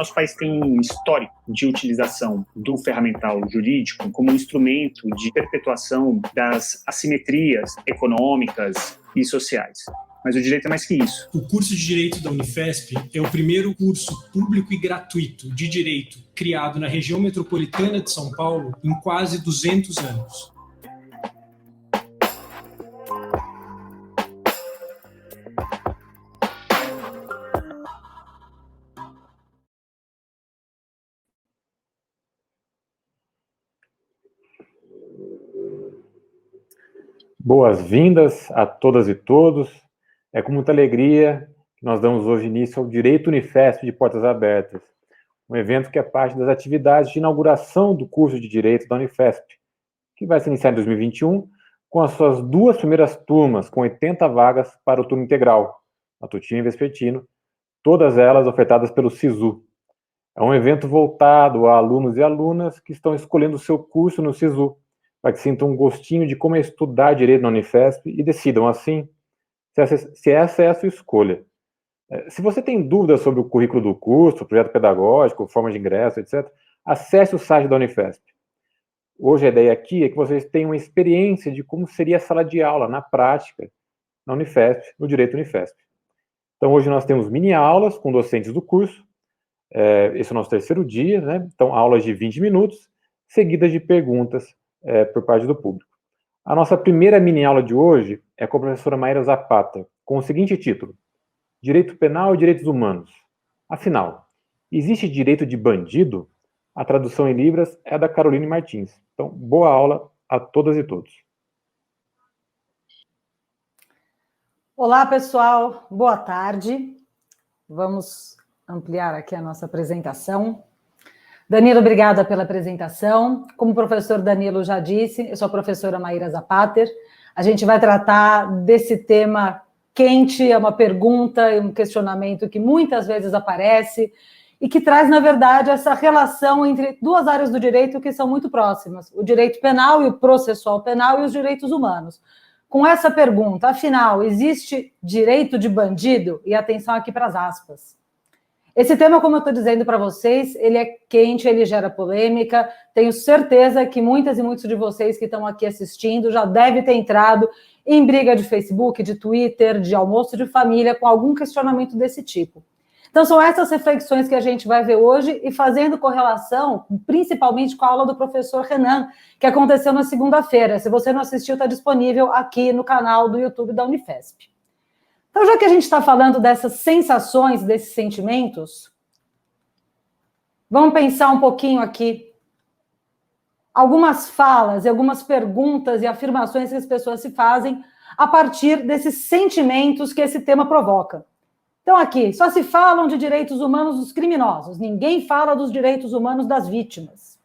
Nosso país tem um histórico de utilização do ferramental jurídico como um instrumento de perpetuação das assimetrias econômicas e sociais. Mas o direito é mais que isso. O curso de Direito da Unifesp é o primeiro curso público e gratuito de direito criado na região metropolitana de São Paulo em quase 200 anos. Boas-vindas a todas e todos. É com muita alegria que nós damos hoje início ao Direito Unifesp de Portas Abertas, um evento que é parte das atividades de inauguração do curso de Direito da Unifesp, que vai se iniciar em 2021 com as suas duas primeiras turmas, com 80 vagas para o turno integral, matutino e vespertino, todas elas ofertadas pelo SISU. É um evento voltado a alunos e alunas que estão escolhendo o seu curso no SISU, para que sintam um gostinho de como é estudar Direito na Unifesp e decidam, assim, se essa é a sua escolha. Se você tem dúvidas sobre o currículo do curso, projeto pedagógico, forma de ingresso, etc., acesse o site da Unifesp. Hoje a ideia aqui é que vocês tenham uma experiência de como seria a sala de aula, na prática, na Unifesp, no Direito Unifesp. Então, hoje nós temos mini-aulas com docentes do curso. Esse é o nosso terceiro dia, né? Então, aulas de 20 minutos, seguidas de perguntas por parte do público. A nossa primeira mini-aula de hoje é com a professora Maíra Zapata, com o seguinte título: Direito Penal e Direitos Humanos. Afinal, existe direito de bandido? A tradução em Libras é da Caroline Martins. Então, boa aula a todas e todos. Olá, pessoal. Boa tarde. Vamos ampliar aqui a nossa apresentação. Danilo, obrigada pela apresentação. Como o professor Danilo já disse, eu sou a professora Maíra Zapater. A gente vai tratar desse tema quente, é uma pergunta e um questionamento que muitas vezes aparece e que traz, na verdade, essa relação entre duas áreas do direito que são muito próximas, o direito penal e o processual penal e os direitos humanos. Com essa pergunta, afinal, existe direito de bandido? E atenção aqui para as aspas. Esse tema, como eu estou dizendo para vocês, ele é quente, ele gera polêmica. Tenho certeza que muitas e muitos de vocês que estão aqui assistindo já devem ter entrado em briga de Facebook, de Twitter, de almoço de família, com algum questionamento desse tipo. Então, são essas reflexões que a gente vai ver hoje e fazendo correlação, principalmente com a aula do professor Renan, que aconteceu na segunda-feira. Se você não assistiu, está disponível aqui no canal do YouTube da Unifesp. Então, já que a gente está falando dessas sensações, desses sentimentos, vamos pensar um pouquinho aqui. Algumas falas e algumas perguntas e afirmações que as pessoas se fazem a partir desses sentimentos que esse tema provoca. Então, aqui, só se falam de direitos humanos dos criminosos, ninguém fala dos direitos humanos das vítimas.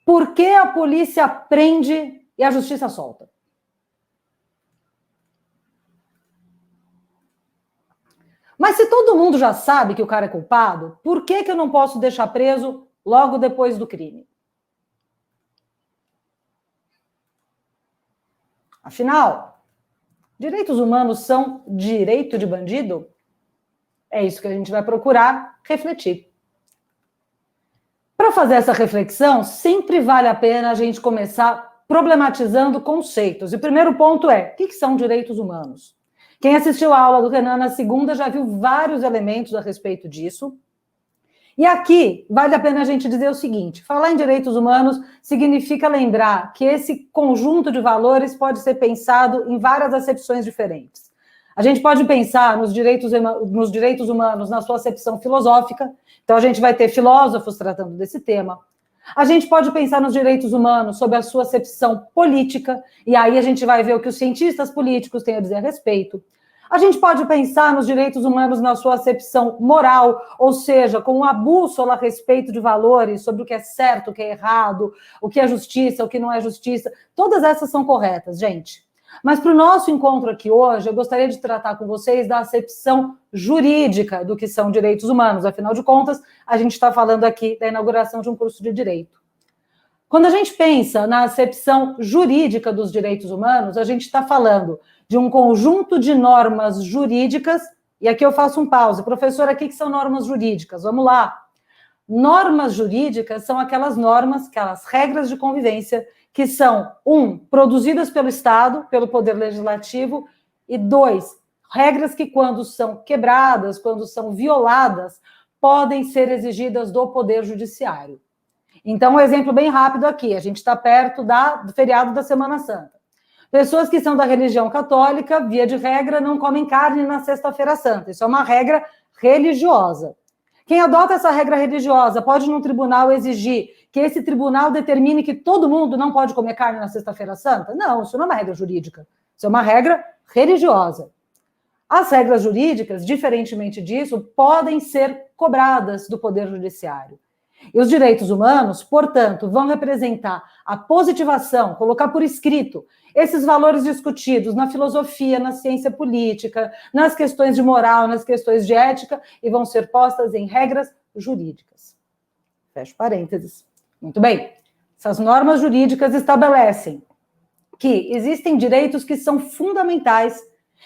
Por que a polícia prende e a justiça solta? Mas se todo mundo já sabe que o cara é culpado, por que eu não posso deixar preso logo depois do crime? Afinal, direitos humanos são direito de bandido? É isso que a gente vai procurar refletir. Para fazer essa reflexão, sempre vale a pena a gente começar problematizando conceitos. E o primeiro ponto é, o que são direitos humanos? Quem assistiu a aula do Renan na segunda já viu vários elementos a respeito disso. E aqui vale a pena a gente dizer o seguinte: falar em direitos humanos significa lembrar que esse conjunto de valores pode ser pensado em várias acepções diferentes. A gente pode pensar nos direitos humanos na sua acepção filosófica, então a gente vai ter filósofos tratando desse tema. A gente pode pensar nos direitos humanos sob a sua acepção política, e aí a gente vai ver o que os cientistas políticos têm a dizer a respeito. A gente pode pensar nos direitos humanos na sua acepção moral, ou seja, com uma bússola a respeito de valores, sobre o que é certo, o que é errado, o que é justiça, o que não é justiça. Todas essas são corretas, gente. Mas para o nosso encontro aqui hoje, eu gostaria de tratar com vocês da acepção jurídica do que são direitos humanos. Afinal de contas, a gente está falando aqui da inauguração de um curso de direito. Quando a gente pensa na acepção jurídica dos direitos humanos, a gente está falando de um conjunto de normas jurídicas E aqui eu faço um pause. Professor, aqui que são normas jurídicas. Vamos lá. Normas jurídicas são aquelas normas, aquelas regras de convivência que são, 1, produzidas pelo Estado, pelo Poder Legislativo, e 2, regras que, quando são quebradas, quando são violadas, podem ser exigidas do Poder Judiciário. Então, um exemplo bem rápido aqui, a gente está perto do feriado da Semana Santa. Pessoas que são da religião católica, via de regra, não comem carne na Sexta-feira Santa. Isso é uma regra religiosa. Quem adota essa regra religiosa pode, num tribunal, exigir que esse tribunal determine que todo mundo não pode comer carne na Sexta-feira Santa? Não, isso não é uma regra jurídica. Isso é uma regra religiosa. As regras jurídicas, diferentemente disso, podem ser cobradas do Poder Judiciário. E os direitos humanos, portanto, vão representar a positivação, colocar por escrito esses valores discutidos na filosofia, na ciência política, nas questões de moral, nas questões de ética, e vão ser postas em regras jurídicas. Fecho parênteses. Muito bem. Essas normas jurídicas estabelecem que existem direitos que são fundamentais,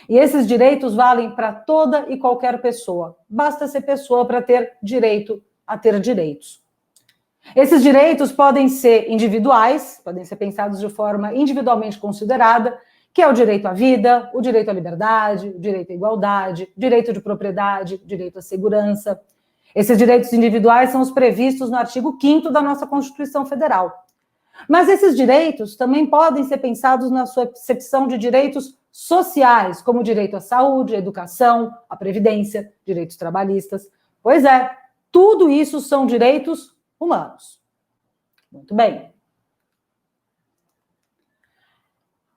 e esses direitos valem para toda e qualquer pessoa. Basta ser pessoa para ter direito a ter direitos. Esses direitos podem ser individuais, podem ser pensados de forma individualmente considerada, que é o direito à vida, o direito à liberdade, o direito à igualdade, direito de propriedade, direito à segurança. Esses direitos individuais são os previstos no artigo 5º da nossa Constituição Federal. Mas esses direitos também podem ser pensados na sua acepção de direitos sociais, como o direito à saúde, à educação, à previdência, direitos trabalhistas. Pois é, tudo isso são direitos humanos. Muito bem.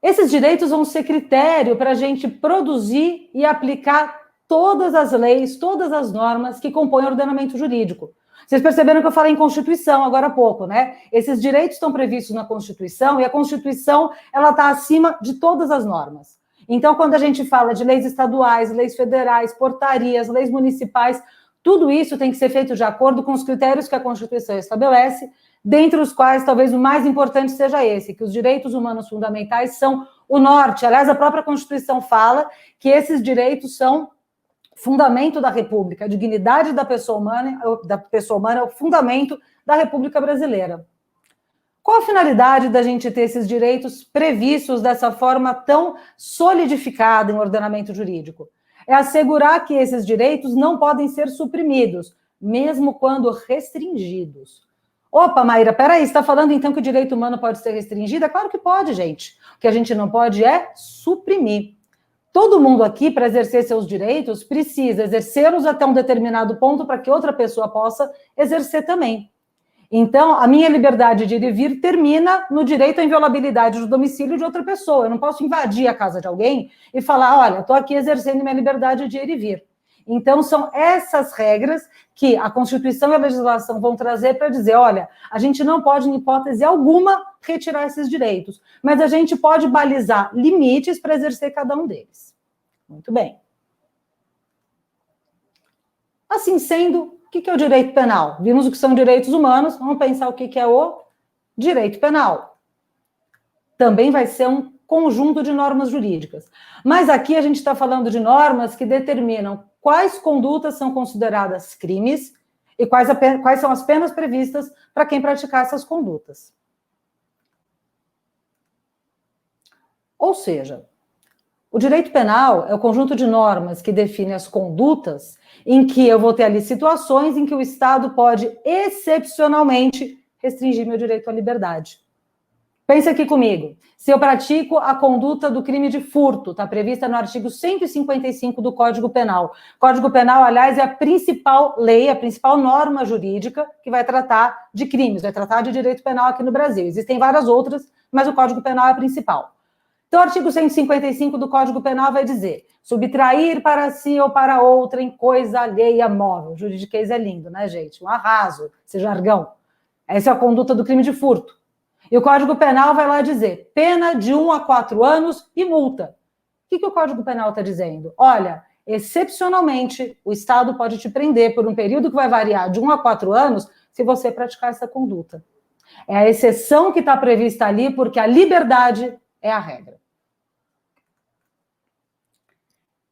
Esses direitos vão ser critério para a gente produzir e aplicar todas as leis, todas as normas que compõem o ordenamento jurídico. Vocês perceberam que eu falei em Constituição agora há pouco, né? Esses direitos estão previstos na Constituição e a Constituição, ela está acima de todas as normas. Então, quando a gente fala de leis estaduais, leis federais, portarias, leis municipais, tudo isso tem que ser feito de acordo com os critérios que a Constituição estabelece, dentre os quais talvez o mais importante seja esse, que os direitos humanos fundamentais são o norte. Aliás, a própria Constituição fala que esses direitos são fundamento da República. A dignidade da pessoa humana é o fundamento da República Brasileira. Qual a finalidade da gente ter esses direitos previstos dessa forma tão solidificada em ordenamento jurídico? É assegurar que esses direitos não podem ser suprimidos, mesmo quando restringidos. Opa, Maíra, peraí, você está falando então que o direito humano pode ser restringido? É claro que pode, gente. O que a gente não pode é suprimir. Todo mundo aqui, para exercer seus direitos, precisa exercê-los até um determinado ponto para que outra pessoa possa exercer também. Então, a minha liberdade de ir e vir termina no direito à inviolabilidade do domicílio de outra pessoa. Eu não posso invadir a casa de alguém e falar, olha, estou aqui exercendo minha liberdade de ir e vir. Então, são essas regras que a Constituição e a legislação vão trazer para dizer, olha, a gente não pode, em hipótese alguma, retirar esses direitos, mas a gente pode balizar limites para exercer cada um deles. Muito bem. Assim sendo, o que é o direito penal? Vimos o que são direitos humanos, vamos pensar o que é o direito penal. Também vai ser um conjunto de normas jurídicas. Mas aqui a gente está falando de normas que determinam quais condutas são consideradas crimes e quais são as penas previstas para quem praticar essas condutas. Ou seja, o direito penal é o conjunto de normas que define as condutas em que eu vou ter ali situações em que o Estado pode, excepcionalmente, restringir meu direito à liberdade. Pensa aqui comigo. Se eu pratico a conduta do crime de furto, está prevista no artigo 155 do Código Penal. O Código Penal, aliás, é a principal lei, a principal norma jurídica que vai tratar de crimes, vai tratar de direito penal aqui no Brasil. Existem várias outras, mas o Código Penal é a principal. Então, o artigo 155 do Código Penal vai dizer: subtrair para si ou para outra em coisa alheia móvel. Juridiquês é lindo, né, gente? Um arraso, esse jargão. Essa é a conduta do crime de furto. E o Código Penal vai lá dizer pena de 1 a 4 anos e multa. O que o Código Penal está dizendo? Olha, excepcionalmente, o Estado pode te prender por um período que vai variar de 1 a 4 anos se você praticar essa conduta. É a exceção que está prevista ali, porque a liberdade é a regra.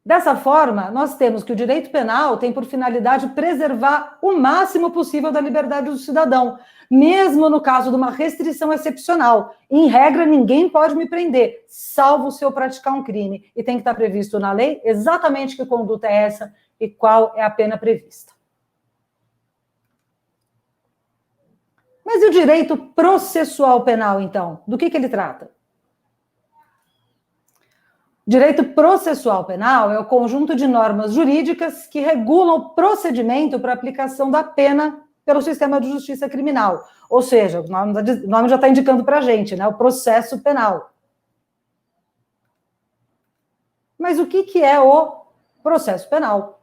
Dessa forma, nós temos que o direito penal tem por finalidade preservar o máximo possível da liberdade do cidadão, mesmo no caso de uma restrição excepcional. Em regra, ninguém pode me prender, salvo se eu praticar um crime. E tem que estar previsto na lei exatamente que conduta é essa e qual é a pena prevista. Mas e o direito processual penal, então? Do que ele trata? Direito processual penal é o conjunto de normas jurídicas que regulam o procedimento para aplicação da pena pelo sistema de justiça criminal. Ou seja, o nome já está indicando para a gente, né? O processo penal. Mas o que é o processo penal?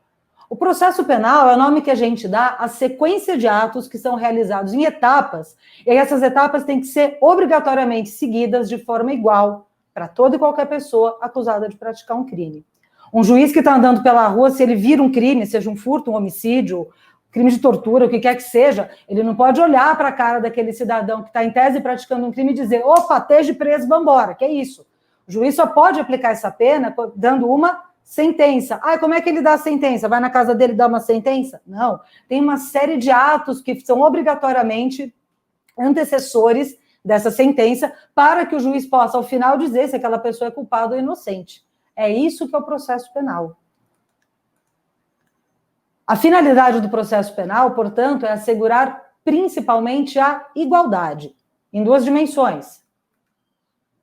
O processo penal é o nome que a gente dá à sequência de atos que são realizados em etapas, e essas etapas têm que ser obrigatoriamente seguidas de forma igual para toda e qualquer pessoa acusada de praticar um crime. Um juiz que está andando pela rua, se ele vira um crime, seja um furto, um homicídio, crime de tortura, o que quer que seja, ele não pode olhar para a cara daquele cidadão que está em tese praticando um crime e dizer, opa, esteja preso, vambora, que é isso? O juiz só pode aplicar essa pena dando uma sentença. Ah, como é que ele dá a sentença? Vai na casa dele dar uma sentença? Não. Tem uma série de atos que são obrigatoriamente antecessores dessa sentença para que o juiz possa, ao final, dizer se aquela pessoa é culpada ou inocente. É isso que é o processo penal. A finalidade do processo penal, portanto, é assegurar principalmente a igualdade, em duas dimensões.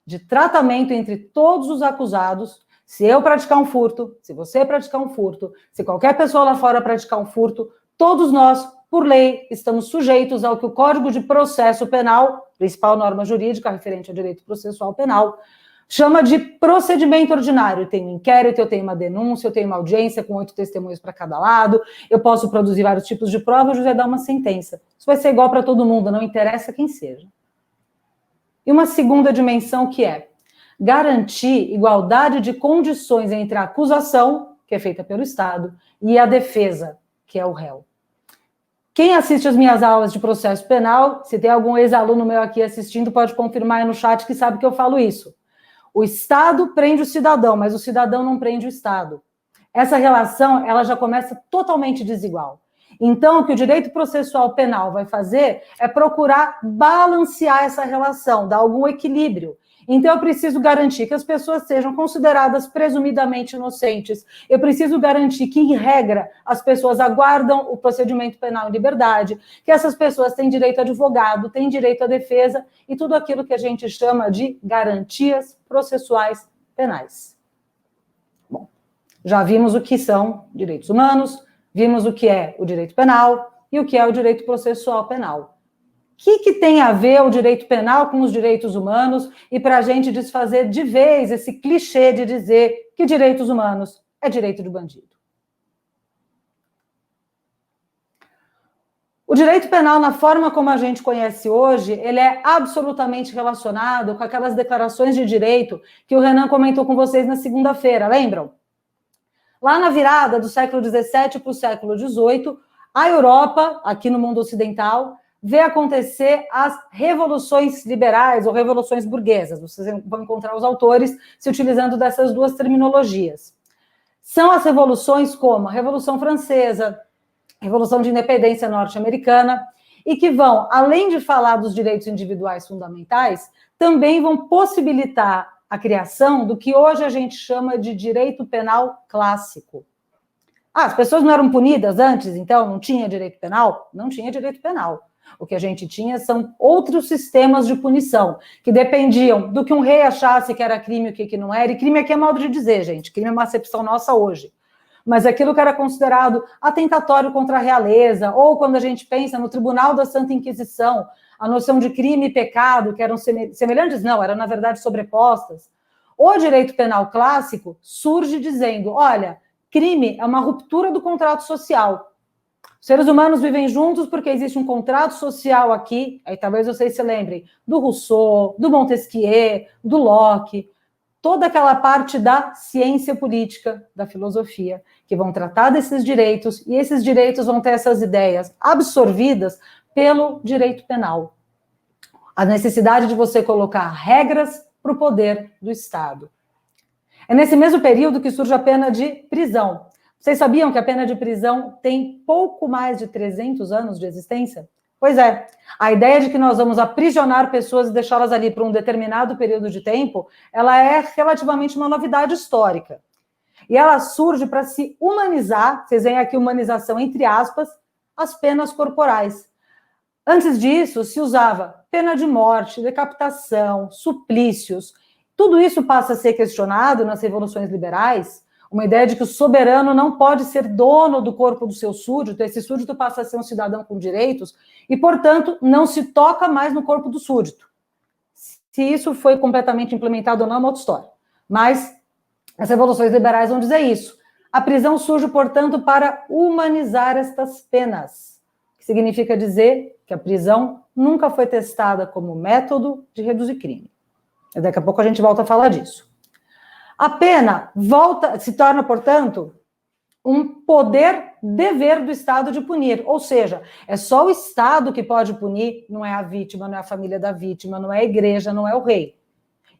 De tratamento entre todos os acusados. Se eu praticar um furto, se você praticar um furto, se qualquer pessoa lá fora praticar um furto, todos nós, por lei, estamos sujeitos ao que o Código de Processo Penal, principal norma jurídica referente ao direito processual penal, chama de procedimento ordinário. Eu tenho um inquérito, eu tenho uma denúncia, eu tenho uma audiência com 8 testemunhas para cada lado, eu posso produzir vários tipos de prova, o juiz vai dar uma sentença. Isso vai ser igual para todo mundo, não interessa quem seja. E uma segunda dimensão que é garantir igualdade de condições entre a acusação, que é feita pelo Estado, e a defesa, que é o réu. Quem assiste as minhas aulas de processo penal, se tem algum ex-aluno meu aqui assistindo, pode confirmar aí no chat que sabe que eu falo isso. O Estado prende o cidadão, mas o cidadão não prende o Estado. Essa relação, ela já começa totalmente desigual. Então, o que o direito processual penal vai fazer é procurar balancear essa relação, dar algum equilíbrio. Então, eu preciso garantir que as pessoas sejam consideradas presumidamente inocentes. Eu preciso garantir que, em regra, as pessoas aguardam o procedimento penal em liberdade, que essas pessoas têm direito a advogado, têm direito à defesa e tudo aquilo que a gente chama de garantias processuais penais. Bom, já vimos o que são direitos humanos, vimos o que é o direito penal e o que é o direito processual penal. O que tem a ver o direito penal com os direitos humanos e para a gente desfazer de vez esse clichê de dizer que direitos humanos é direito de bandido? O direito penal, na forma como a gente conhece hoje, ele é absolutamente relacionado com aquelas declarações de direito que o Renan comentou com vocês na segunda-feira, lembram? Lá na virada do século XVII para o século XVIII, a Europa, aqui no mundo ocidental, vê acontecer as revoluções liberais ou revoluções burguesas. Vocês vão encontrar os autores se utilizando dessas duas terminologias. São as revoluções como a Revolução Francesa, Revolução de Independência norte-americana, e que vão, além de falar dos direitos individuais fundamentais, também vão possibilitar a criação do que hoje a gente chama de direito penal clássico. Ah, as pessoas não eram punidas antes, então não tinha direito penal? Não tinha direito penal. O que a gente tinha são outros sistemas de punição, que dependiam do que um rei achasse que era crime e o que não era. E crime aqui é modo de dizer, gente. Crime é uma acepção nossa hoje. Mas aquilo que era considerado atentatório contra a realeza, ou quando a gente pensa no Tribunal da Santa Inquisição, a noção de crime e pecado, que eram semelhantes, não, eram, na verdade, sobrepostas. O direito penal clássico surge dizendo, olha, crime é uma ruptura do contrato social. Os seres humanos vivem juntos porque existe um contrato social aqui, aí talvez vocês se lembrem do Rousseau, do Montesquieu, do Locke, toda aquela parte da ciência política, da filosofia, que vão tratar desses direitos, e esses direitos vão ter essas ideias absorvidas pelo direito penal. A necessidade de você colocar regras para o poder do Estado. É nesse mesmo período que surge a pena de prisão. Vocês sabiam que a pena de prisão tem pouco mais de 300 anos de existência? Pois é, a ideia de que nós vamos aprisionar pessoas e deixá-las ali por um determinado período de tempo, ela é relativamente uma novidade histórica. E ela surge para se humanizar, vocês veem aqui humanização entre aspas, as penas corporais. Antes disso, se usava pena de morte, decapitação, suplícios. Tudo isso passa a ser questionado nas revoluções liberais, uma ideia de que o soberano não pode ser dono do corpo do seu súdito, esse súdito passa a ser um cidadão com direitos, e, portanto, não se toca mais no corpo do súdito. Se isso foi completamente implementado ou não, é uma outra história. Mas as revoluções liberais vão dizer isso. A prisão surge, portanto, para humanizar estas penas, que significa dizer que a prisão nunca foi testada como método de reduzir crime. E daqui a pouco a gente volta a falar disso. A pena se torna, portanto, um poder-dever do Estado de punir. Ou seja, é só o Estado que pode punir, não é a vítima, não é a família da vítima, não é a igreja, não é o rei.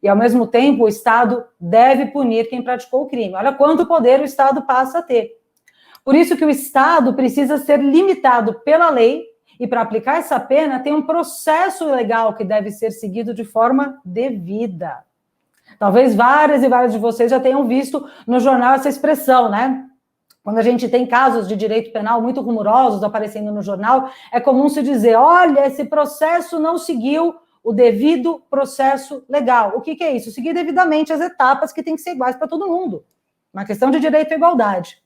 E, ao mesmo tempo, o Estado deve punir quem praticou o crime. Olha quanto poder o Estado passa a ter. Por isso que o Estado precisa ser limitado pela lei, e para aplicar essa pena tem um processo legal que deve ser seguido de forma devida. Talvez várias e várias de vocês já tenham visto no jornal essa expressão, né? Quando a gente tem casos de direito penal muito rumorosos aparecendo no jornal, é comum se dizer, olha, esse processo não seguiu o devido processo legal. O que é isso? Seguir devidamente as etapas que têm que ser iguais para todo mundo. Uma questão de direito à igualdade.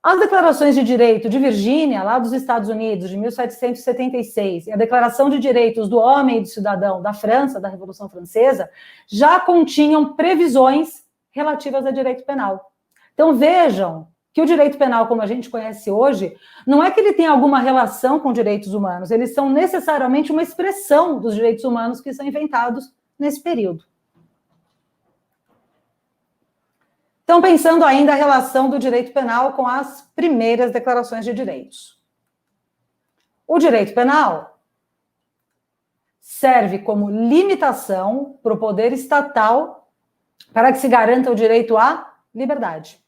As declarações de direito de Virgínia, lá dos Estados Unidos, de 1776, e a Declaração de Direitos do Homem e do Cidadão da França, da Revolução Francesa, já continham previsões relativas a direito penal. Então, vejam que o direito penal, como a gente conhece hoje, não é que ele tem alguma relação com direitos humanos, eles são necessariamente uma expressão dos direitos humanos que são inventados nesse período. Então, pensando ainda a relação do direito penal com as primeiras declarações de direitos. O direito penal serve como limitação para o poder estatal para que se garanta o direito à liberdade.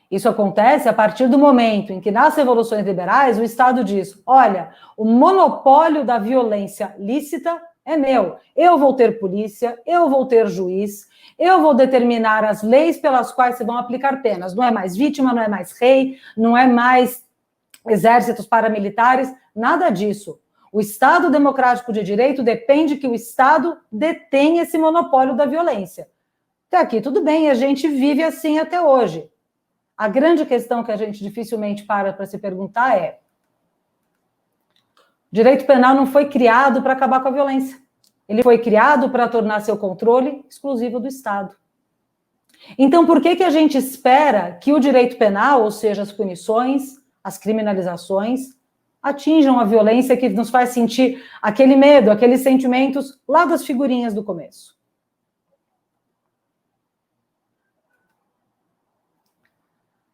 Isso acontece a partir do momento em que, nas revoluções liberais, o Estado diz, olha, o monopólio da violência lícita é meu. Eu vou ter polícia, eu vou ter juiz, eu vou determinar as leis pelas quais se vão aplicar penas. Não é mais vítima, não é mais rei, não é mais exércitos paramilitares, nada disso. O Estado democrático de direito depende que o Estado detenha esse monopólio da violência. Até aqui tudo bem, a gente vive assim até hoje. A grande questão que a gente dificilmente para se perguntar é: o direito penal não foi criado para acabar com a violência. Ele foi criado para tornar seu controle exclusivo do Estado. Então, por que a gente espera que o direito penal, ou seja, as punições, as criminalizações, atinjam a violência que nos faz sentir aquele medo, aqueles sentimentos lá das figurinhas do começo?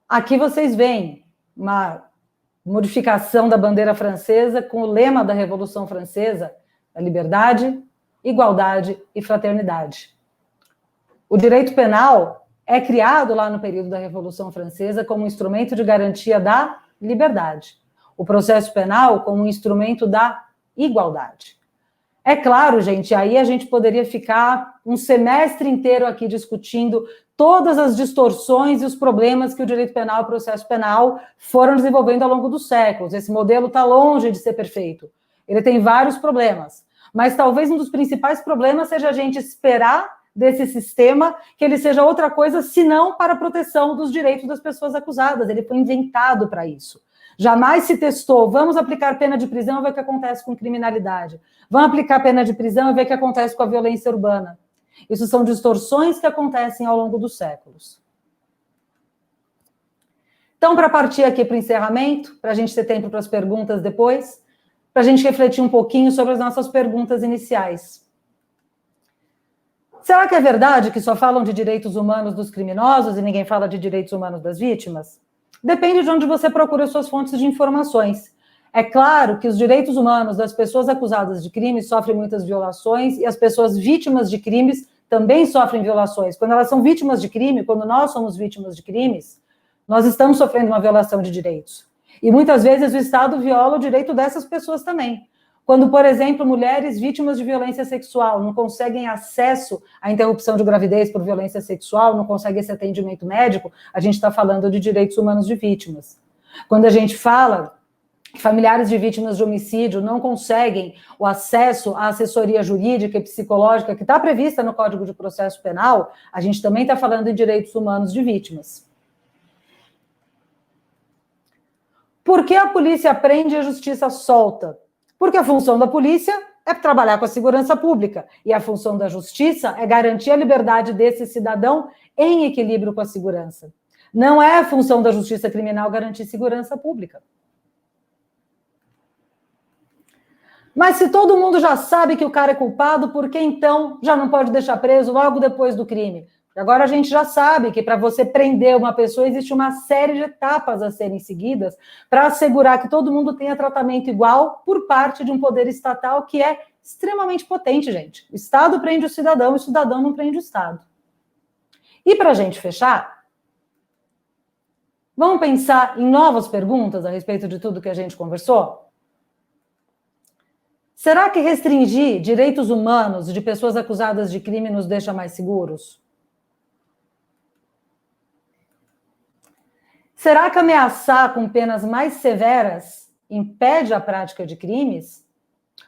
Aqui vocês veem uma modificação da bandeira francesa com o lema da Revolução Francesa, a liberdade, igualdade e fraternidade. O direito penal é criado lá no período da Revolução Francesa como um instrumento de garantia da liberdade. O processo penal como um instrumento da igualdade. É claro, gente, aí a gente poderia ficar um semestre inteiro aqui discutindo todas as distorções e os problemas que o direito penal e o processo penal foram desenvolvendo ao longo dos séculos. Esse modelo está longe de ser perfeito. Ele tem vários problemas. Mas talvez um dos principais problemas seja a gente esperar desse sistema que ele seja outra coisa, senão para a proteção dos direitos das pessoas acusadas. Ele foi inventado para isso. Jamais se testou, vamos aplicar pena de prisão e ver o que acontece com criminalidade. Vamos aplicar pena de prisão e ver o que acontece com a violência urbana. Isso são distorções que acontecem ao longo dos séculos. Então, para partir aqui para o encerramento, para a gente ter tempo para as perguntas depois, para a gente refletir um pouquinho sobre as nossas perguntas iniciais. Será que é verdade que só falam de direitos humanos dos criminosos e ninguém fala de direitos humanos das vítimas? Depende de onde você procura suas fontes de informações. É claro que os direitos humanos das pessoas acusadas de crimes sofrem muitas violações e as pessoas vítimas de crimes também sofrem violações. Quando elas são vítimas de crime, quando nós somos vítimas de crimes, nós estamos sofrendo uma violação de direitos. E muitas vezes o Estado viola o direito dessas pessoas também. Quando, por exemplo, mulheres vítimas de violência sexual não conseguem acesso à interrupção de gravidez por violência sexual, não conseguem esse atendimento médico, a gente está falando de direitos humanos de vítimas. Quando a gente fala que familiares de vítimas de homicídio não conseguem o acesso à assessoria jurídica e psicológica que está prevista no Código de Processo Penal, a gente também está falando em direitos humanos de vítimas. Por que a polícia prende e a justiça solta? Porque a função da polícia é trabalhar com a segurança pública e a função da justiça é garantir a liberdade desse cidadão em equilíbrio com a segurança. Não é a função da justiça criminal garantir segurança pública. Mas se todo mundo já sabe que o cara é culpado, por que então já não pode deixar preso logo depois do crime? Agora a gente já sabe que para você prender uma pessoa existe uma série de etapas a serem seguidas para assegurar que todo mundo tenha tratamento igual por parte de um poder estatal que é extremamente potente, gente. O Estado prende o cidadão não prende o Estado. E para a gente fechar, vamos pensar em novas perguntas a respeito de tudo que a gente conversou? Será que restringir direitos humanos de pessoas acusadas de crime nos deixa mais seguros? Será que ameaçar com penas mais severas impede a prática de crimes?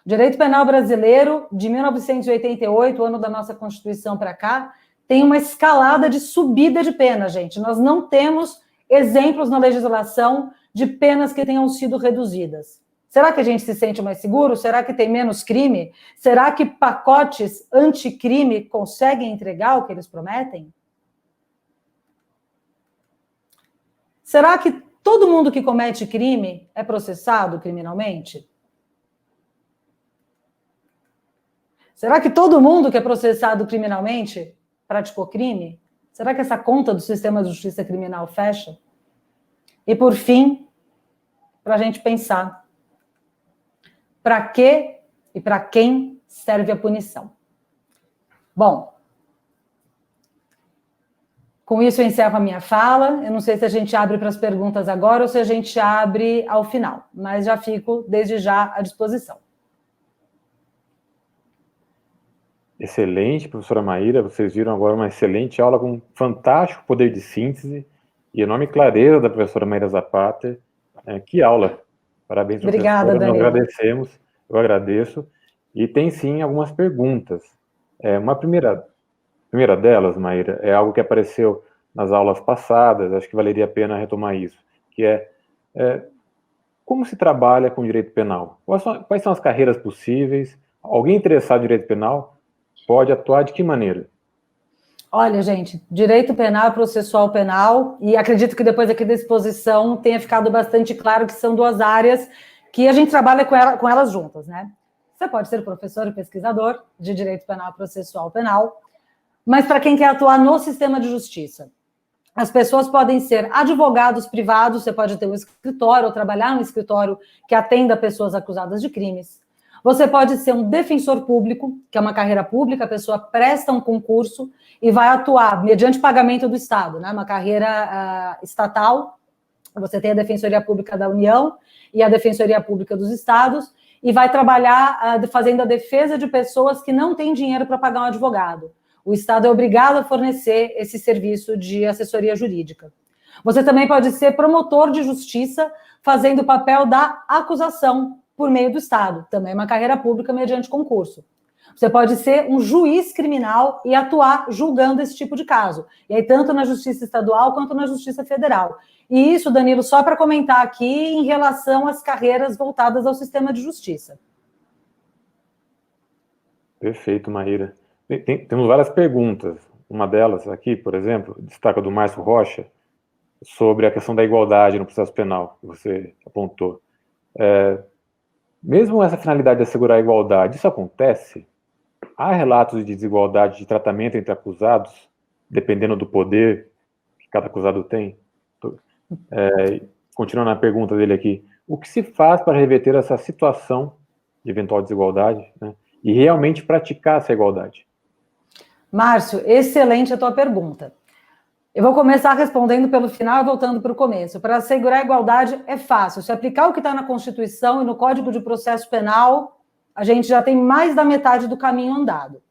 O direito penal brasileiro, de 1988, ano da nossa Constituição para cá, tem uma escalada de subida de pena, gente. Nós não temos exemplos na legislação de penas que tenham sido reduzidas. Será que a gente se sente mais seguro? Será que tem menos crime? Será que pacotes anticrime conseguem entregar o que eles prometem? Será que todo mundo que comete crime é processado criminalmente? Será que todo mundo que é processado criminalmente praticou crime? Será que essa conta do sistema de justiça criminal fecha? E, por fim, para a gente pensar, para que e para quem serve a punição? Bom, com isso eu encerro a minha fala. Eu não sei se a gente abre para as perguntas agora ou se a gente abre ao final, mas já fico desde já à disposição. Excelente, professora Maíra. Vocês viram agora uma excelente aula com um fantástico poder de síntese e enorme clareza da professora Maíra Zapata. Que aula! Parabéns, professora. Obrigada, Danilo. Nós agradecemos, eu agradeço. E tem, sim, algumas perguntas. Uma primeira delas, Maíra, é algo que apareceu nas aulas passadas, acho que valeria a pena retomar isso, que como se trabalha com direito penal? Quais são as carreiras possíveis? Alguém interessado em direito penal pode atuar de que maneira? Olha, gente, direito penal, processual penal, e acredito que depois aqui da exposição tenha ficado bastante claro que são duas áreas que a gente trabalha com elas juntas, né? Você pode ser professor e pesquisador de direito penal, processual penal, mas para quem quer atuar no sistema de justiça, as pessoas podem ser advogados privados, você pode ter um escritório ou trabalhar num escritório que atenda pessoas acusadas de crimes. Você pode ser um defensor público, que é uma carreira pública, a pessoa presta um concurso e vai atuar mediante pagamento do Estado, né? Uma carreira estatal. Você tem a Defensoria Pública da União e a Defensoria Pública dos Estados e vai trabalhar fazendo a defesa de pessoas que não têm dinheiro para pagar um advogado. O Estado é obrigado a fornecer esse serviço de assessoria jurídica. Você também pode ser promotor de justiça, fazendo o papel da acusação por meio do Estado. Também é uma carreira pública mediante concurso. Você pode ser um juiz criminal e atuar julgando esse tipo de caso. E aí, tanto na Justiça Estadual quanto na Justiça Federal. E isso, Danilo, só para comentar aqui em relação às carreiras voltadas ao sistema de justiça. Perfeito, Maíra. Temos várias perguntas. Uma delas aqui, por exemplo, destaca do Márcio Rocha, sobre a questão da igualdade no processo penal, que você apontou. Mesmo essa finalidade de assegurar a igualdade, isso acontece? Há relatos de desigualdade de tratamento entre acusados, dependendo do poder que cada acusado tem? Continuando a pergunta dele aqui, o que se faz para reverter essa situação de eventual desigualdade, né, e realmente praticar essa igualdade? Márcio, excelente a tua pergunta. Eu vou começar respondendo pelo final e voltando para o começo. Para assegurar a igualdade é fácil. Se aplicar o que está na Constituição e no Código de Processo Penal, a gente já tem mais da metade do caminho andado.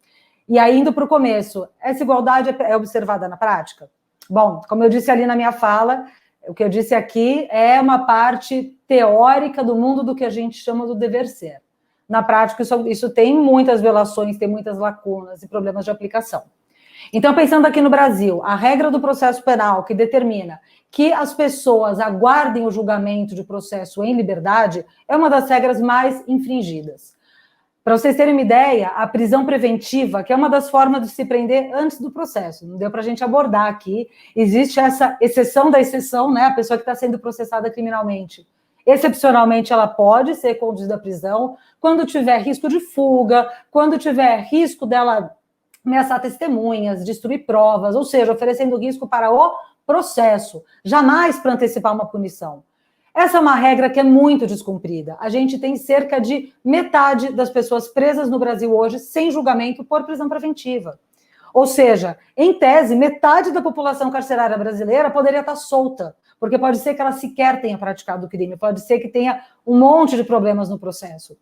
E aí, indo para o começo, essa igualdade é observada na prática? Bom, como eu disse ali na minha fala, o que eu disse aqui é uma parte teórica do mundo do que a gente chama do dever ser. Na prática, isso tem muitas violações, tem muitas lacunas e problemas de aplicação. Então, pensando aqui no Brasil, a regra do processo penal que determina que as pessoas aguardem o julgamento de processo em liberdade é uma das regras mais infringidas. Para vocês terem uma ideia, a prisão preventiva, que é uma das formas de se prender antes do processo, não deu para a gente abordar aqui, existe essa exceção da exceção, né? A pessoa que está sendo processada criminalmente, excepcionalmente, ela pode ser conduzida à prisão quando tiver risco de fuga, quando tiver risco dela ameaçar testemunhas, destruir provas, ou seja, oferecendo risco para o processo, jamais para antecipar uma punição. Essa é uma regra que é muito descumprida. A gente tem cerca de metade das pessoas presas no Brasil hoje sem julgamento por prisão preventiva. Ou seja, em tese, metade da população carcerária brasileira poderia estar solta, porque pode ser que ela sequer tenha praticado o crime, pode ser que tenha um monte de problemas no processo.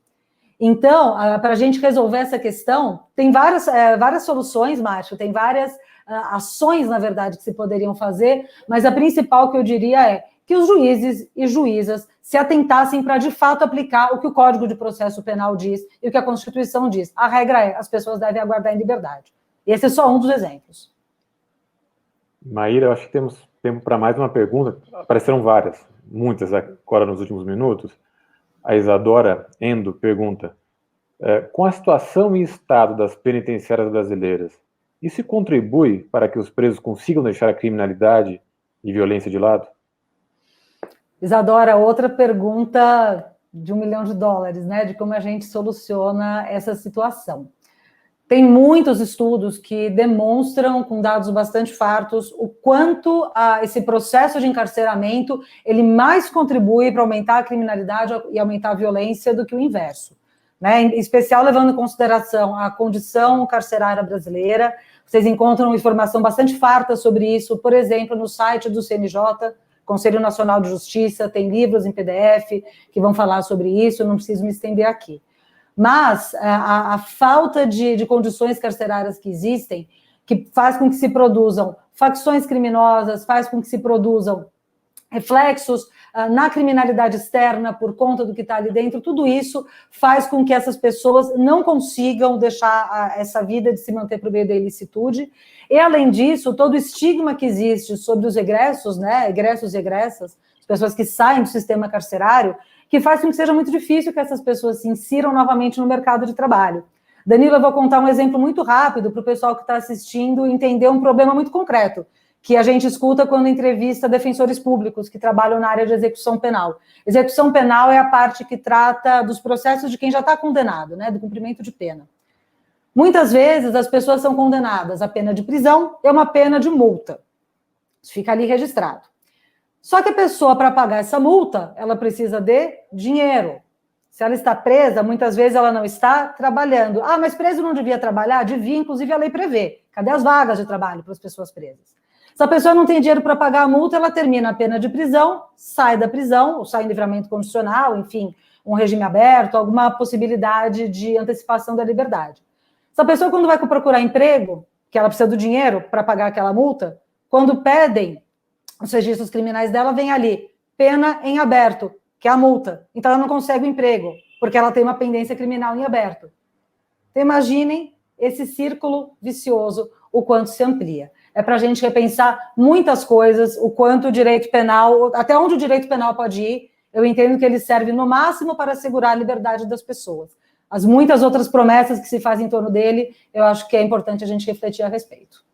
Então, para a gente resolver essa questão, tem várias soluções, Márcio, tem várias ações, na verdade, que se poderiam fazer, mas a principal que eu diria é que os juízes e juízas se atentassem para, de fato, aplicar o que o Código de Processo Penal diz e o que a Constituição diz. A regra é, as pessoas devem aguardar em liberdade. Esse é só um dos exemplos. Maíra, eu acho que temos tempo para mais uma pergunta. Apareceram várias, muitas agora nos últimos minutos. A Isadora Endo pergunta, com a situação e estado das penitenciárias brasileiras, isso contribui para que os presos consigam deixar a criminalidade e violência de lado? Isadora, outra pergunta de $1 milhão, né? De como a gente soluciona essa situação. Tem muitos estudos que demonstram, com dados bastante fartos, o quanto esse processo de encarceramento ele mais contribui para aumentar a criminalidade e aumentar a violência do que o inverso. Né? Em especial, levando em consideração a condição carcerária brasileira, vocês encontram informação bastante farta sobre isso, por exemplo, no site do CNJ, Conselho Nacional de Justiça, tem livros em PDF que vão falar sobre isso, não preciso me estender aqui. Mas a falta de condições carcerárias que existem, que faz com que se produzam facções criminosas, faz com que se produzam reflexos na criminalidade externa por conta do que está ali dentro, tudo isso faz com que essas pessoas não consigam deixar essa vida de se manter por meio da ilicitude. E, além disso, todo o estigma que existe sobre os egressos, né, egressos e egressas, as pessoas que saem do sistema carcerário, que faz com que seja muito difícil que essas pessoas se insiram novamente no mercado de trabalho. Danilo, eu vou contar um exemplo muito rápido para o pessoal que está assistindo entender um problema muito concreto, que a gente escuta quando entrevista defensores públicos que trabalham na área de execução penal. Execução penal é a parte que trata dos processos de quem já está condenado, né, do cumprimento de pena. Muitas vezes as pessoas são condenadas a pena de prisão e uma pena de multa. Isso fica ali registrado. Só que a pessoa, para pagar essa multa, ela precisa de dinheiro. Se ela está presa, muitas vezes ela não está trabalhando. Ah, mas preso não devia trabalhar? Devia, inclusive a lei prevê. Cadê as vagas de trabalho para as pessoas presas? Se a pessoa não tem dinheiro para pagar a multa, ela termina a pena de prisão, sai da prisão, ou sai em livramento condicional, enfim, um regime aberto, alguma possibilidade de antecipação da liberdade. Essa pessoa, quando vai procurar emprego, que ela precisa do dinheiro para pagar aquela multa, quando pedem os registros criminais dela, vem ali, pena em aberto, que é a multa. Então, ela não consegue o emprego, porque ela tem uma pendência criminal em aberto. Então, imaginem esse círculo vicioso, o quanto se amplia. É para a gente repensar muitas coisas, o quanto o direito penal, até onde o direito penal pode ir, eu entendo que ele serve no máximo para assegurar a liberdade das pessoas. As muitas outras promessas que se fazem em torno dele, eu acho que é importante a gente refletir a respeito.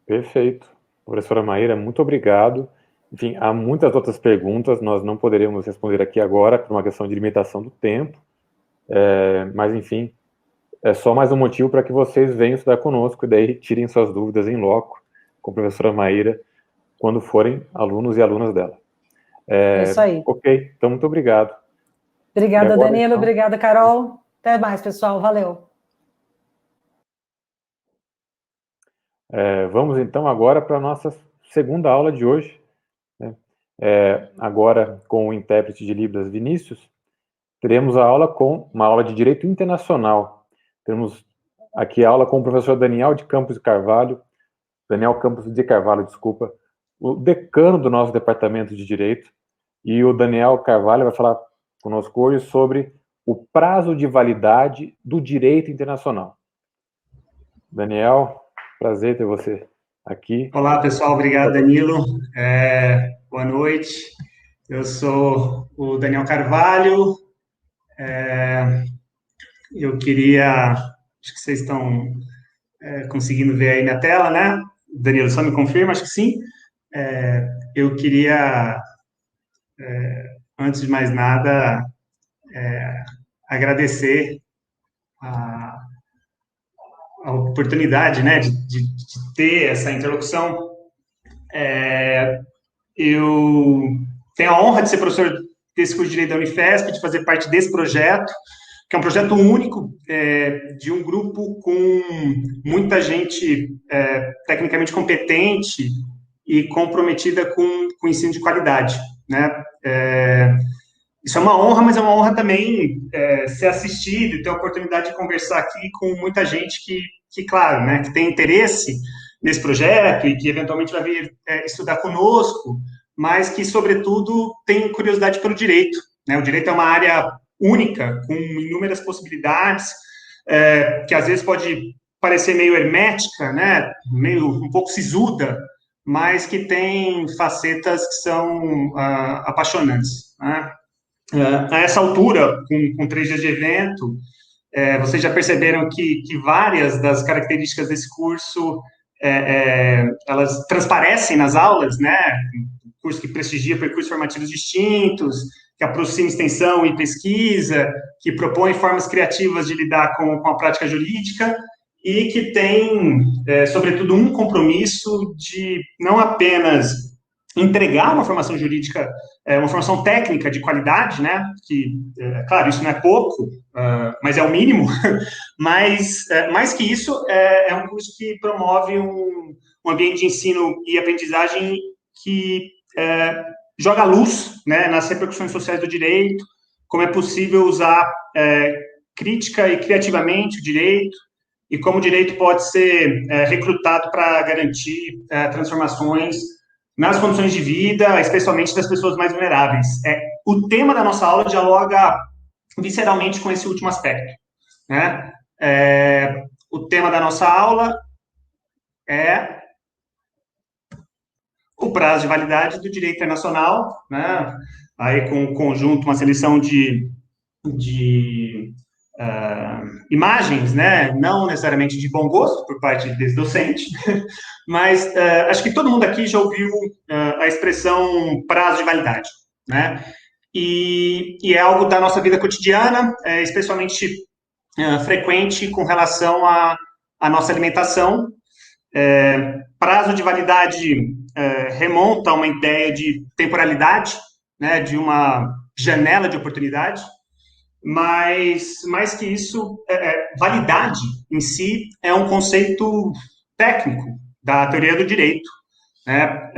Perfeito. Professora Maíra, muito obrigado. Enfim, há muitas outras perguntas, nós não poderíamos responder aqui agora, por uma questão de limitação do tempo, mas, enfim, é só mais um motivo para que vocês venham estudar conosco e daí tirem suas dúvidas em loco com a professora Maíra, quando forem alunos e alunas dela. É isso aí. Ok, então muito obrigado. Obrigada, agora, Danilo. então... Obrigada, Carol. Até mais, pessoal. Valeu. Vamos então agora para a nossa segunda aula de hoje, né? Agora com o intérprete de Libras Vinícius, teremos uma aula de Direito Internacional. Temos aqui a aula com o professor Daniel Campos de Carvalho, o decano do nosso departamento de Direito, e o Daniel Carvalho vai falar conosco hoje sobre o prazo de validade do direito internacional. Daniel, prazer ter você aqui. Olá, pessoal. Obrigado, Danilo. Boa noite. Eu sou o Daniel Carvalho. Eu queria... Acho que vocês estão conseguindo ver aí na tela, né? Danilo, só me confirma? Acho que sim. Eu queria, antes de mais nada, agradecer a oportunidade, né, de ter essa interlocução. Eu tenho a honra de ser professor desse curso de Direito da Unifesp, de fazer parte desse projeto, que é um projeto único, de um grupo com muita gente tecnicamente competente e comprometida com o ensino de qualidade, né? Isso é uma honra, mas é uma honra também ser assistido e ter a oportunidade de conversar aqui com muita gente que claro, né, que tem interesse nesse projeto e que eventualmente vai vir estudar conosco, mas que, sobretudo, tem curiosidade pelo direito, né? O direito é uma área única, com inúmeras possibilidades, que às vezes pode parecer meio hermética, né? Meio um pouco sisuda, mas que tem facetas que são apaixonantes, né? A essa altura, com 3 dias de evento, vocês já perceberam que várias das características desse curso, elas transparecem nas aulas, né? Um curso que prestigia percursos formativos distintos, que aproxima extensão e pesquisa, que propõe formas criativas de lidar com a prática jurídica e que tem, sobretudo, um compromisso de não apenas entregar uma formação jurídica, uma formação técnica de qualidade, né, que, claro, isso não é pouco, mas é o mínimo, mas, mais que isso, é um curso que promove um ambiente de ensino e aprendizagem que joga luz, né, nas repercussões sociais do direito, como é possível usar crítica e criativamente o direito, e como o direito pode ser recrutado para garantir transformações nas condições de vida, especialmente das pessoas mais vulneráveis. O tema da nossa aula dialoga visceralmente com esse último aspecto, né? O tema da nossa aula é o prazo de validade do direito internacional, né? Aí com um conjunto, uma seleção de imagens, né, não necessariamente de bom gosto por parte desse docente, mas acho que todo mundo aqui já ouviu a expressão prazo de validade, né, e é algo da nossa vida cotidiana, especialmente frequente com relação à nossa alimentação. Prazo de validade remonta a uma ideia de temporalidade, né, de uma janela de oportunidade, mas, mais que isso, validade em si é um conceito técnico da teoria do direito, né?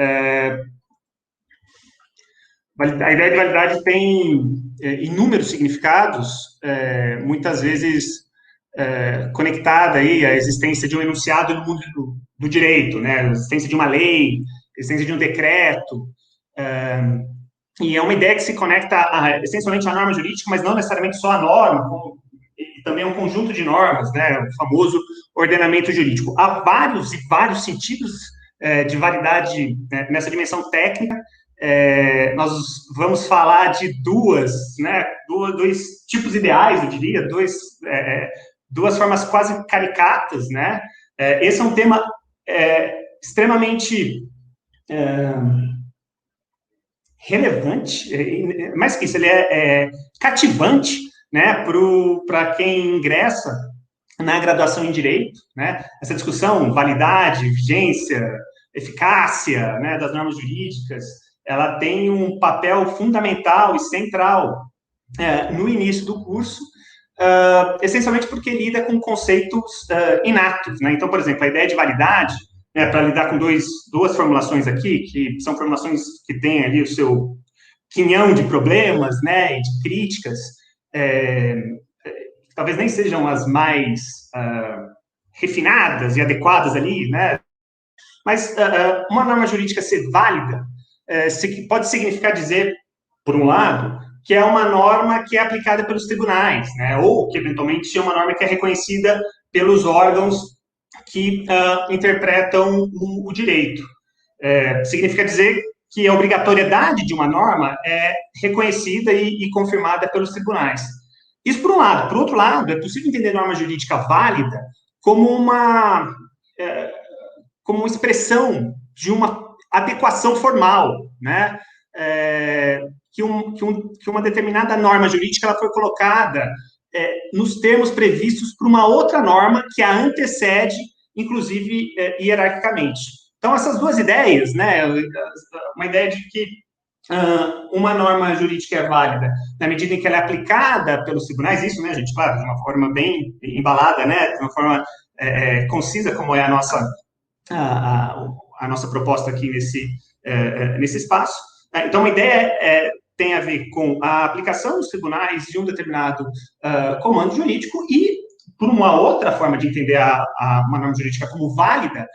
A ideia de validade tem inúmeros significados, muitas vezes conectada aí à existência de um enunciado no mundo do direito, né? A existência de uma lei, a existência de um decreto, e é uma ideia que se conecta essencialmente à norma jurídica, mas não necessariamente só à norma, e também a um conjunto de normas, né, o famoso ordenamento jurídico. Há vários e vários sentidos de validade, né, nessa dimensão técnica. Nós vamos falar de dois tipos ideais, eu diria, duas formas quase caricatas, né? Esse é um tema extremamente relevante, mais que isso, ele é cativante, né, para quem ingressa na graduação em Direito, né, essa discussão, validade, vigência, eficácia, né, das normas jurídicas, ela tem um papel fundamental e central no início do curso, essencialmente porque lida com conceitos inatos, né, então, por exemplo, a ideia de validade para lidar com duas formulações aqui, que são formulações que têm ali o seu quinhão de problemas, né, e de críticas, talvez nem sejam as mais refinadas e adequadas ali, né, mas uma norma jurídica ser válida pode significar dizer, por um lado, que é uma norma que é aplicada pelos tribunais, né, ou que, eventualmente, é uma norma que é reconhecida pelos órgãos que interpretam o direito. Significa dizer que a obrigatoriedade de uma norma é reconhecida e confirmada pelos tribunais. Isso por um lado. Por outro lado, é possível entender norma jurídica válida como uma expressão de uma adequação formal, né? Que uma determinada norma jurídica ela foi colocada nos termos previstos por uma outra norma que a antecede, inclusive hierarquicamente. Então, essas duas ideias, né, uma ideia de que uma norma jurídica é válida na medida em que ela é aplicada pelos tribunais, isso, né, gente, claro, de uma forma bem embalada, né, de uma forma concisa, como é a nossa proposta aqui nesse espaço. Então, a ideia tem a ver com a aplicação dos tribunais de um determinado comando jurídico e, por uma outra forma de entender uma norma jurídica como válida,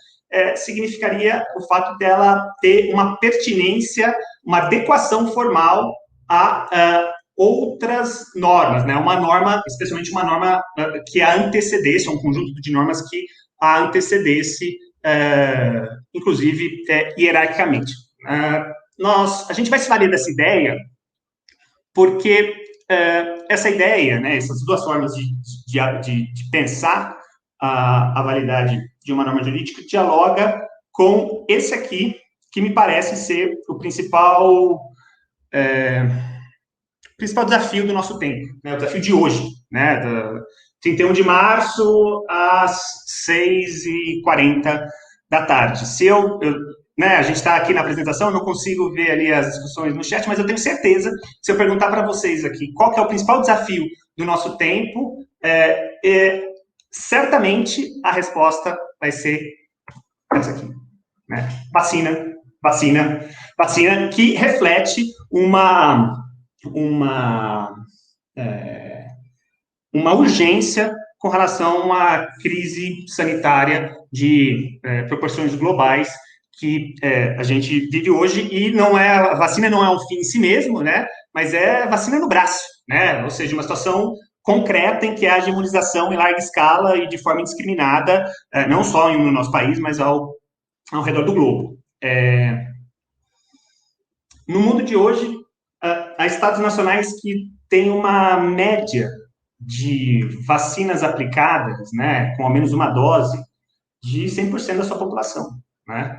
significaria o fato dela ter uma pertinência, uma adequação formal a outras normas, né? Uma norma, especialmente uma norma que a antecedesse, um conjunto de normas que a antecedesse, inclusive, hierarquicamente. A gente vai se valer dessa ideia porque essa ideia, né, essas duas formas de pensar a validade de uma norma jurídica dialoga com esse aqui, que me parece ser o principal desafio do nosso tempo, né, o desafio de hoje, né, 31 de março, às 6h40 da tarde. A gente está aqui na apresentação, eu não consigo ver ali as discussões no chat, mas eu tenho certeza, se eu perguntar para vocês aqui qual que é o principal desafio do nosso tempo, certamente a resposta vai ser essa aqui, né? Vacina, que reflete uma urgência com relação a uma crise sanitária de proporções globais que a gente vive hoje, e a vacina não é um fim em si mesmo, né, mas é vacina no braço, né, ou seja, uma situação concreta em que haja imunização em larga escala e de forma indiscriminada, não só no nosso país, mas ao redor do globo. No mundo de hoje, há estados nacionais que têm uma média de vacinas aplicadas, né, com ao menos uma dose, de 100% da sua população, né?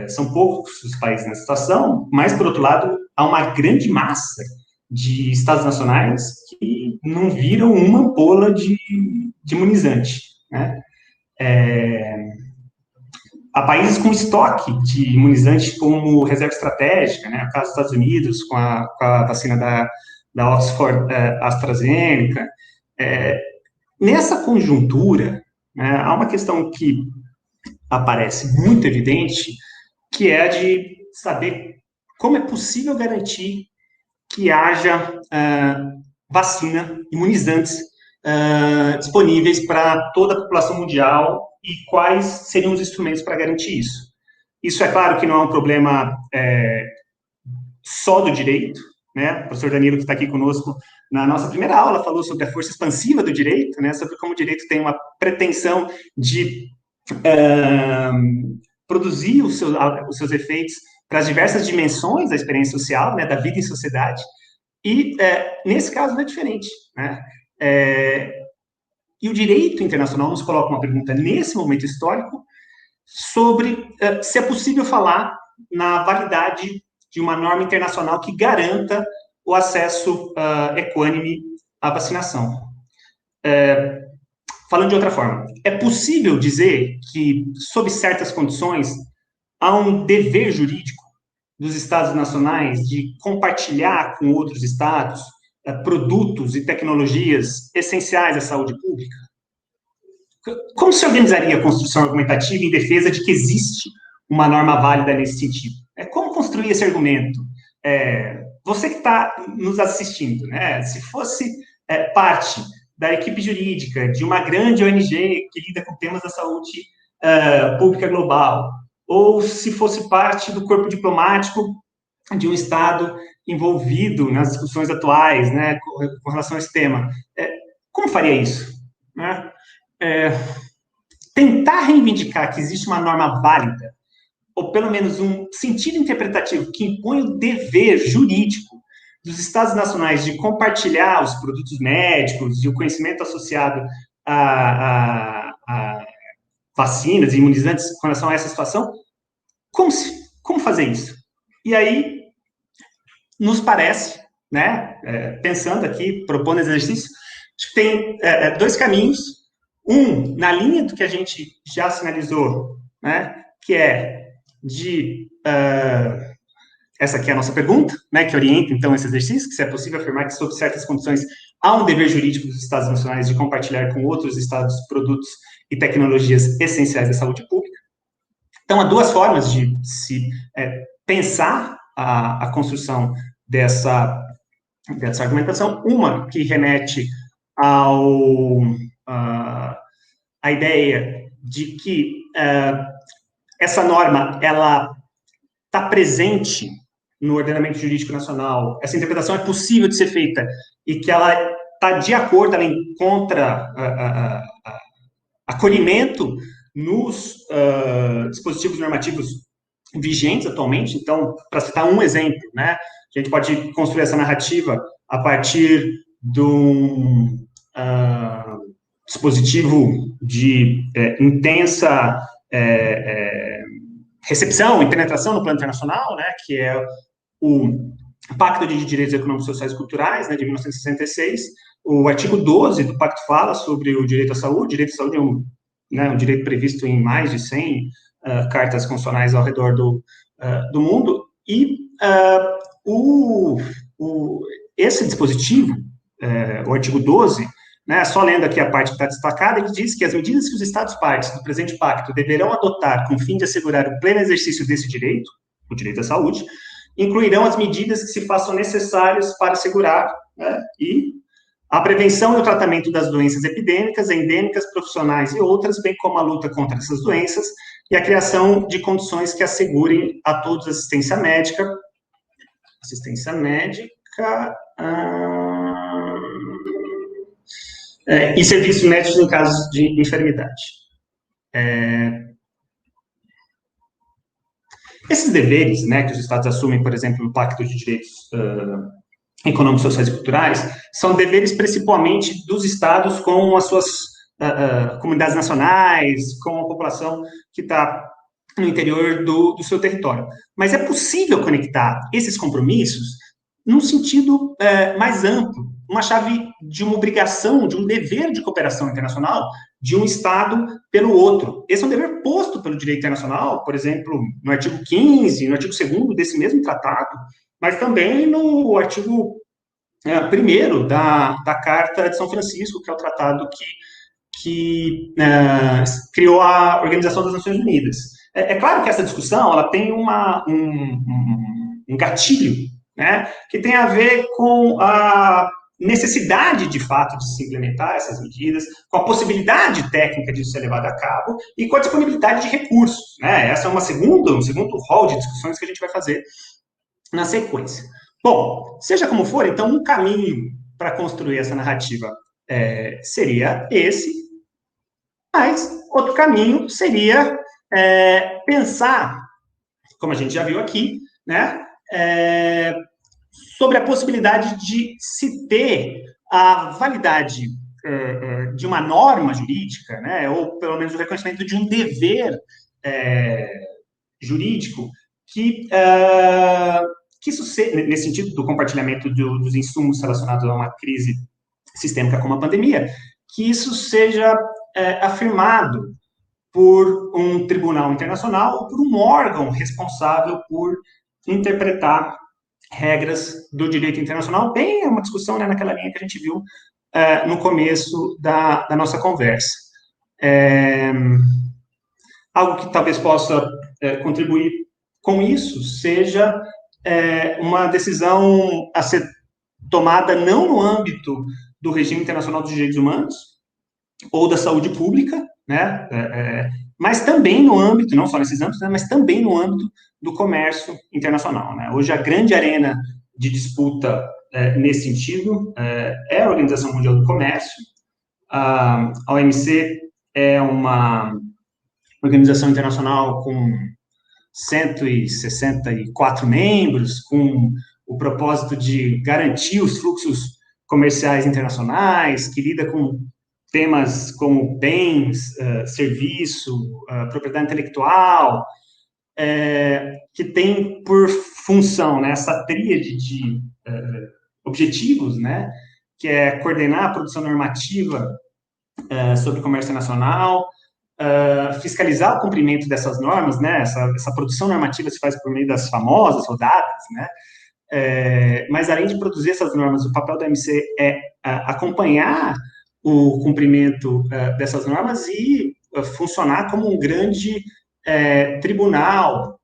São poucos os países nessa situação, mas, por outro lado, há uma grande massa de estados nacionais que não viram uma ampola de imunizante, né? Há países com estoque de imunizante como reserva estratégica, né? No caso dos Estados Unidos, com a vacina da Oxford AstraZeneca. Nessa conjuntura, né, há uma questão que aparece muito evidente, que é a de saber como é possível garantir que haja vacina, imunizantes disponíveis para toda a população mundial e quais seriam os instrumentos para garantir isso. Isso, é claro, que não é um problema só do direito, né? O professor Danilo, que está aqui conosco, na nossa primeira aula, falou sobre a força expansiva do direito, né? Sobre como o direito tem uma pretensão de produzir os seus efeitos para as diversas dimensões da experiência social, né? Da vida em sociedade. E, nesse caso, não é diferente, né? E o direito internacional nos coloca uma pergunta, nesse momento histórico, sobre se é possível falar na validade de uma norma internacional que garanta o acesso equânime à vacinação. Falando de outra forma, é possível dizer que, sob certas condições, há um dever jurídico dos Estados nacionais de compartilhar com outros Estados produtos e tecnologias essenciais à saúde pública? Como se organizaria a construção argumentativa em defesa de que existe uma norma válida nesse sentido? Como construir esse argumento? Você que está nos assistindo, né? Se fosse parte da equipe jurídica de uma grande ONG que lida com temas da saúde pública global, ou se fosse parte do corpo diplomático de um Estado envolvido nas discussões atuais, né, com relação a esse tema, como faria isso? Né? Tentar reivindicar que existe uma norma válida, ou pelo menos um sentido interpretativo que impõe o dever jurídico dos Estados nacionais de compartilhar os produtos médicos e o conhecimento associado a vacinas e imunizantes com relação a essa situação, como fazer isso? E aí, nos parece, né, pensando aqui, propondo exercício, acho que tem dois caminhos. Um, na linha do que a gente já sinalizou, né, que é essa aqui é a nossa pergunta, né, que orienta, então, esse exercício, que se é possível afirmar que, sob certas condições, há um dever jurídico dos Estados nacionais de compartilhar com outros Estados produtos e tecnologias essenciais da saúde pública. Então, há duas formas de se pensar a construção dessa argumentação. Uma que remete a ideia de que essa norma, ela está presente no ordenamento jurídico nacional, essa interpretação é possível de ser feita e que ela está de acordo, ela encontra acolhimento nos dispositivos normativos vigentes atualmente. Então, para citar um exemplo, né, a gente pode construir essa narrativa a partir de um dispositivo de intensa recepção e penetração no plano internacional, né, que é o Pacto de Direitos Econômicos, Sociais e Culturais, né, de 1966. O artigo 12 do Pacto fala sobre o direito à saúde. O direito à saúde é um direito previsto em mais de 100 cartas constitucionais ao redor do mundo. E esse dispositivo, o artigo 12, né, só lendo aqui a parte que está destacada, ele diz que as medidas que os Estados-partes do presente pacto deverão adotar com o fim de assegurar o pleno exercício desse direito, o direito à saúde, incluirão as medidas que se façam necessárias para assegurar, né, e a prevenção e o tratamento das doenças epidêmicas, endêmicas, profissionais e outras, bem como a luta contra essas doenças e a criação de condições que assegurem a todos assistência médica e serviços médicos em casos de enfermidade. Esses deveres, né, que os Estados assumem, por exemplo, no Pacto de Direitos Econômicos, Sociais e Culturais, são deveres principalmente dos Estados com as suas comunidades nacionais, com a população que está no interior do seu território. Mas é possível conectar esses compromissos num sentido mais amplo, uma chave de uma obrigação, de um dever de cooperação internacional de um Estado pelo outro. Esse é um dever posto pelo direito internacional, por exemplo, no artigo 15, no artigo 2º desse mesmo tratado, mas também no artigo 1º da Carta de São Francisco, que é o tratado que criou a Organização das Nações Unidas. É claro que essa discussão ela tem um gatilho, né, que tem a ver com a necessidade, de fato, de se implementar essas medidas, com a possibilidade técnica de isso ser levado a cabo e com a disponibilidade de recursos, né? Essa é um segundo rol de discussões que a gente vai fazer na sequência. Bom, seja como for, então, um caminho para construir essa narrativa seria esse, mas outro caminho seria pensar, como a gente já viu aqui, né, sobre a possibilidade de se ter a validade de uma norma jurídica, né, ou pelo menos o reconhecimento de um dever jurídico que isso nesse sentido do compartilhamento dos insumos relacionados a uma crise sistêmica como a pandemia, que isso seja afirmado por um tribunal internacional ou por um órgão responsável por interpretar regras do direito internacional, bem uma discussão, né, naquela linha que a gente viu no começo da nossa conversa. Algo que talvez possa contribuir com isso seja uma decisão a ser tomada não no âmbito do regime internacional dos direitos humanos ou da saúde pública, né, mas também no âmbito, não só nesses âmbitos, né, mas também no âmbito do comércio internacional, né. Hoje, a grande arena de disputa nesse sentido é a Organização Mundial do Comércio. A OMC é uma organização internacional com 164 membros, com o propósito de garantir os fluxos comerciais internacionais, que lida com temas como bens, serviço, propriedade intelectual, que tem por função, né, essa tríade de objetivos, né, que é coordenar a produção normativa sobre comércio internacional, fiscalizar o cumprimento dessas normas, né, essa produção normativa se faz por meio das famosas rodadas, né, mas além de produzir essas normas, o papel da OMC é acompanhar o cumprimento dessas normas e funcionar como um grande tribunal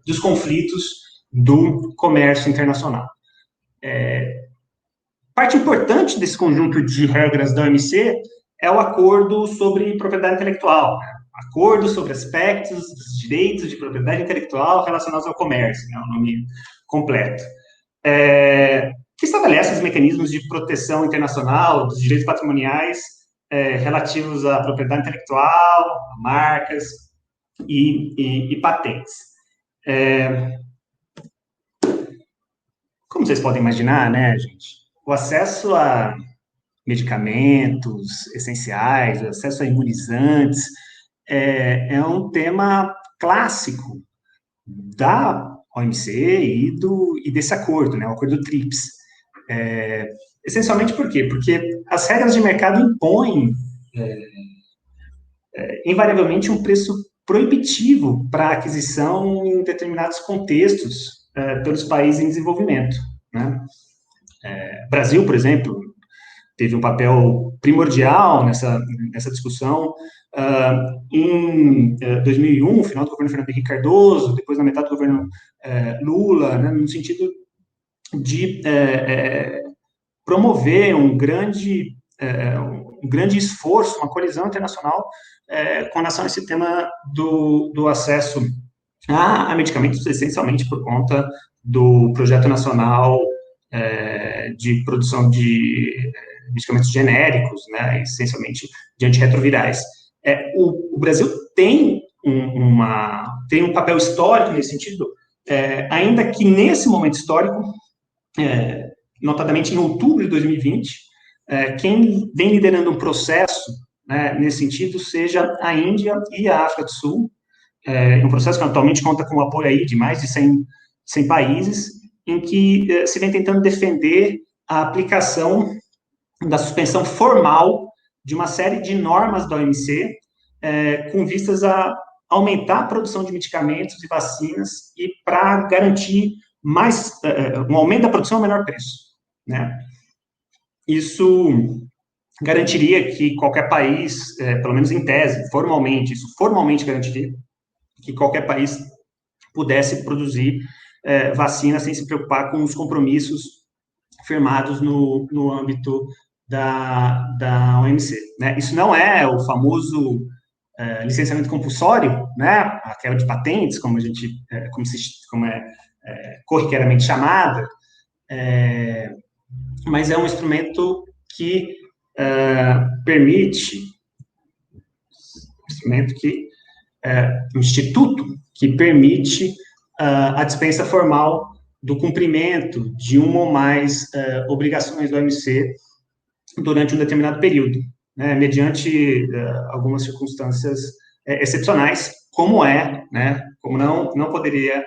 dos conflitos do comércio internacional. Parte importante desse conjunto de regras da OMC é o Acordo sobre Propriedade Intelectual, né? Acordo sobre aspectos dos direitos de propriedade intelectual relacionados ao comércio, né, o nome completo, que estabelece os mecanismos de proteção internacional dos direitos patrimoniais relativos à propriedade intelectual, a marcas e patentes. Como vocês podem imaginar, né, gente, o acesso a medicamentos essenciais, o acesso a imunizantes, é um tema clássico da OMC e desse acordo, né, o acordo TRIPS. Essencialmente por quê? Porque as regras de mercado impõem, invariavelmente, um preço proibitivo para a aquisição em determinados contextos pelos países em desenvolvimento, né? Brasil, por exemplo, teve um papel primordial nessa discussão em 2001, final do governo Fernando Henrique Cardoso, depois na metade do governo Lula, né, no sentido de promover um grande esforço, uma coalizão internacional com relação a esse tema do acesso a medicamentos, essencialmente por conta do Projeto Nacional de Produção de medicamentos genéricos, né, essencialmente de antirretrovirais. O Brasil tem um papel histórico nesse sentido, ainda que nesse momento histórico, notadamente em outubro de 2020, quem vem liderando um processo, né, nesse sentido seja a Índia e a África do Sul, um processo que atualmente conta com o apoio aí de mais de 100 países, em que se vem tentando defender a aplicação da suspensão formal de uma série de normas da OMC, com vistas a aumentar a produção de medicamentos e vacinas e para garantir um aumento da produção ao menor preço, né? Isso garantiria que qualquer país, pelo menos em tese, formalmente garantiria que qualquer país pudesse produzir vacina sem se preocupar com os compromissos firmados no âmbito da OMC, né? Isso não é o famoso licenciamento compulsório, né? A quebra de patentes, como é corriqueiramente chamada, mas é um instrumento que um instituto que permite a dispensa formal do cumprimento de uma ou mais obrigações da OMC durante um determinado período, né, mediante algumas circunstâncias excepcionais, como não poderia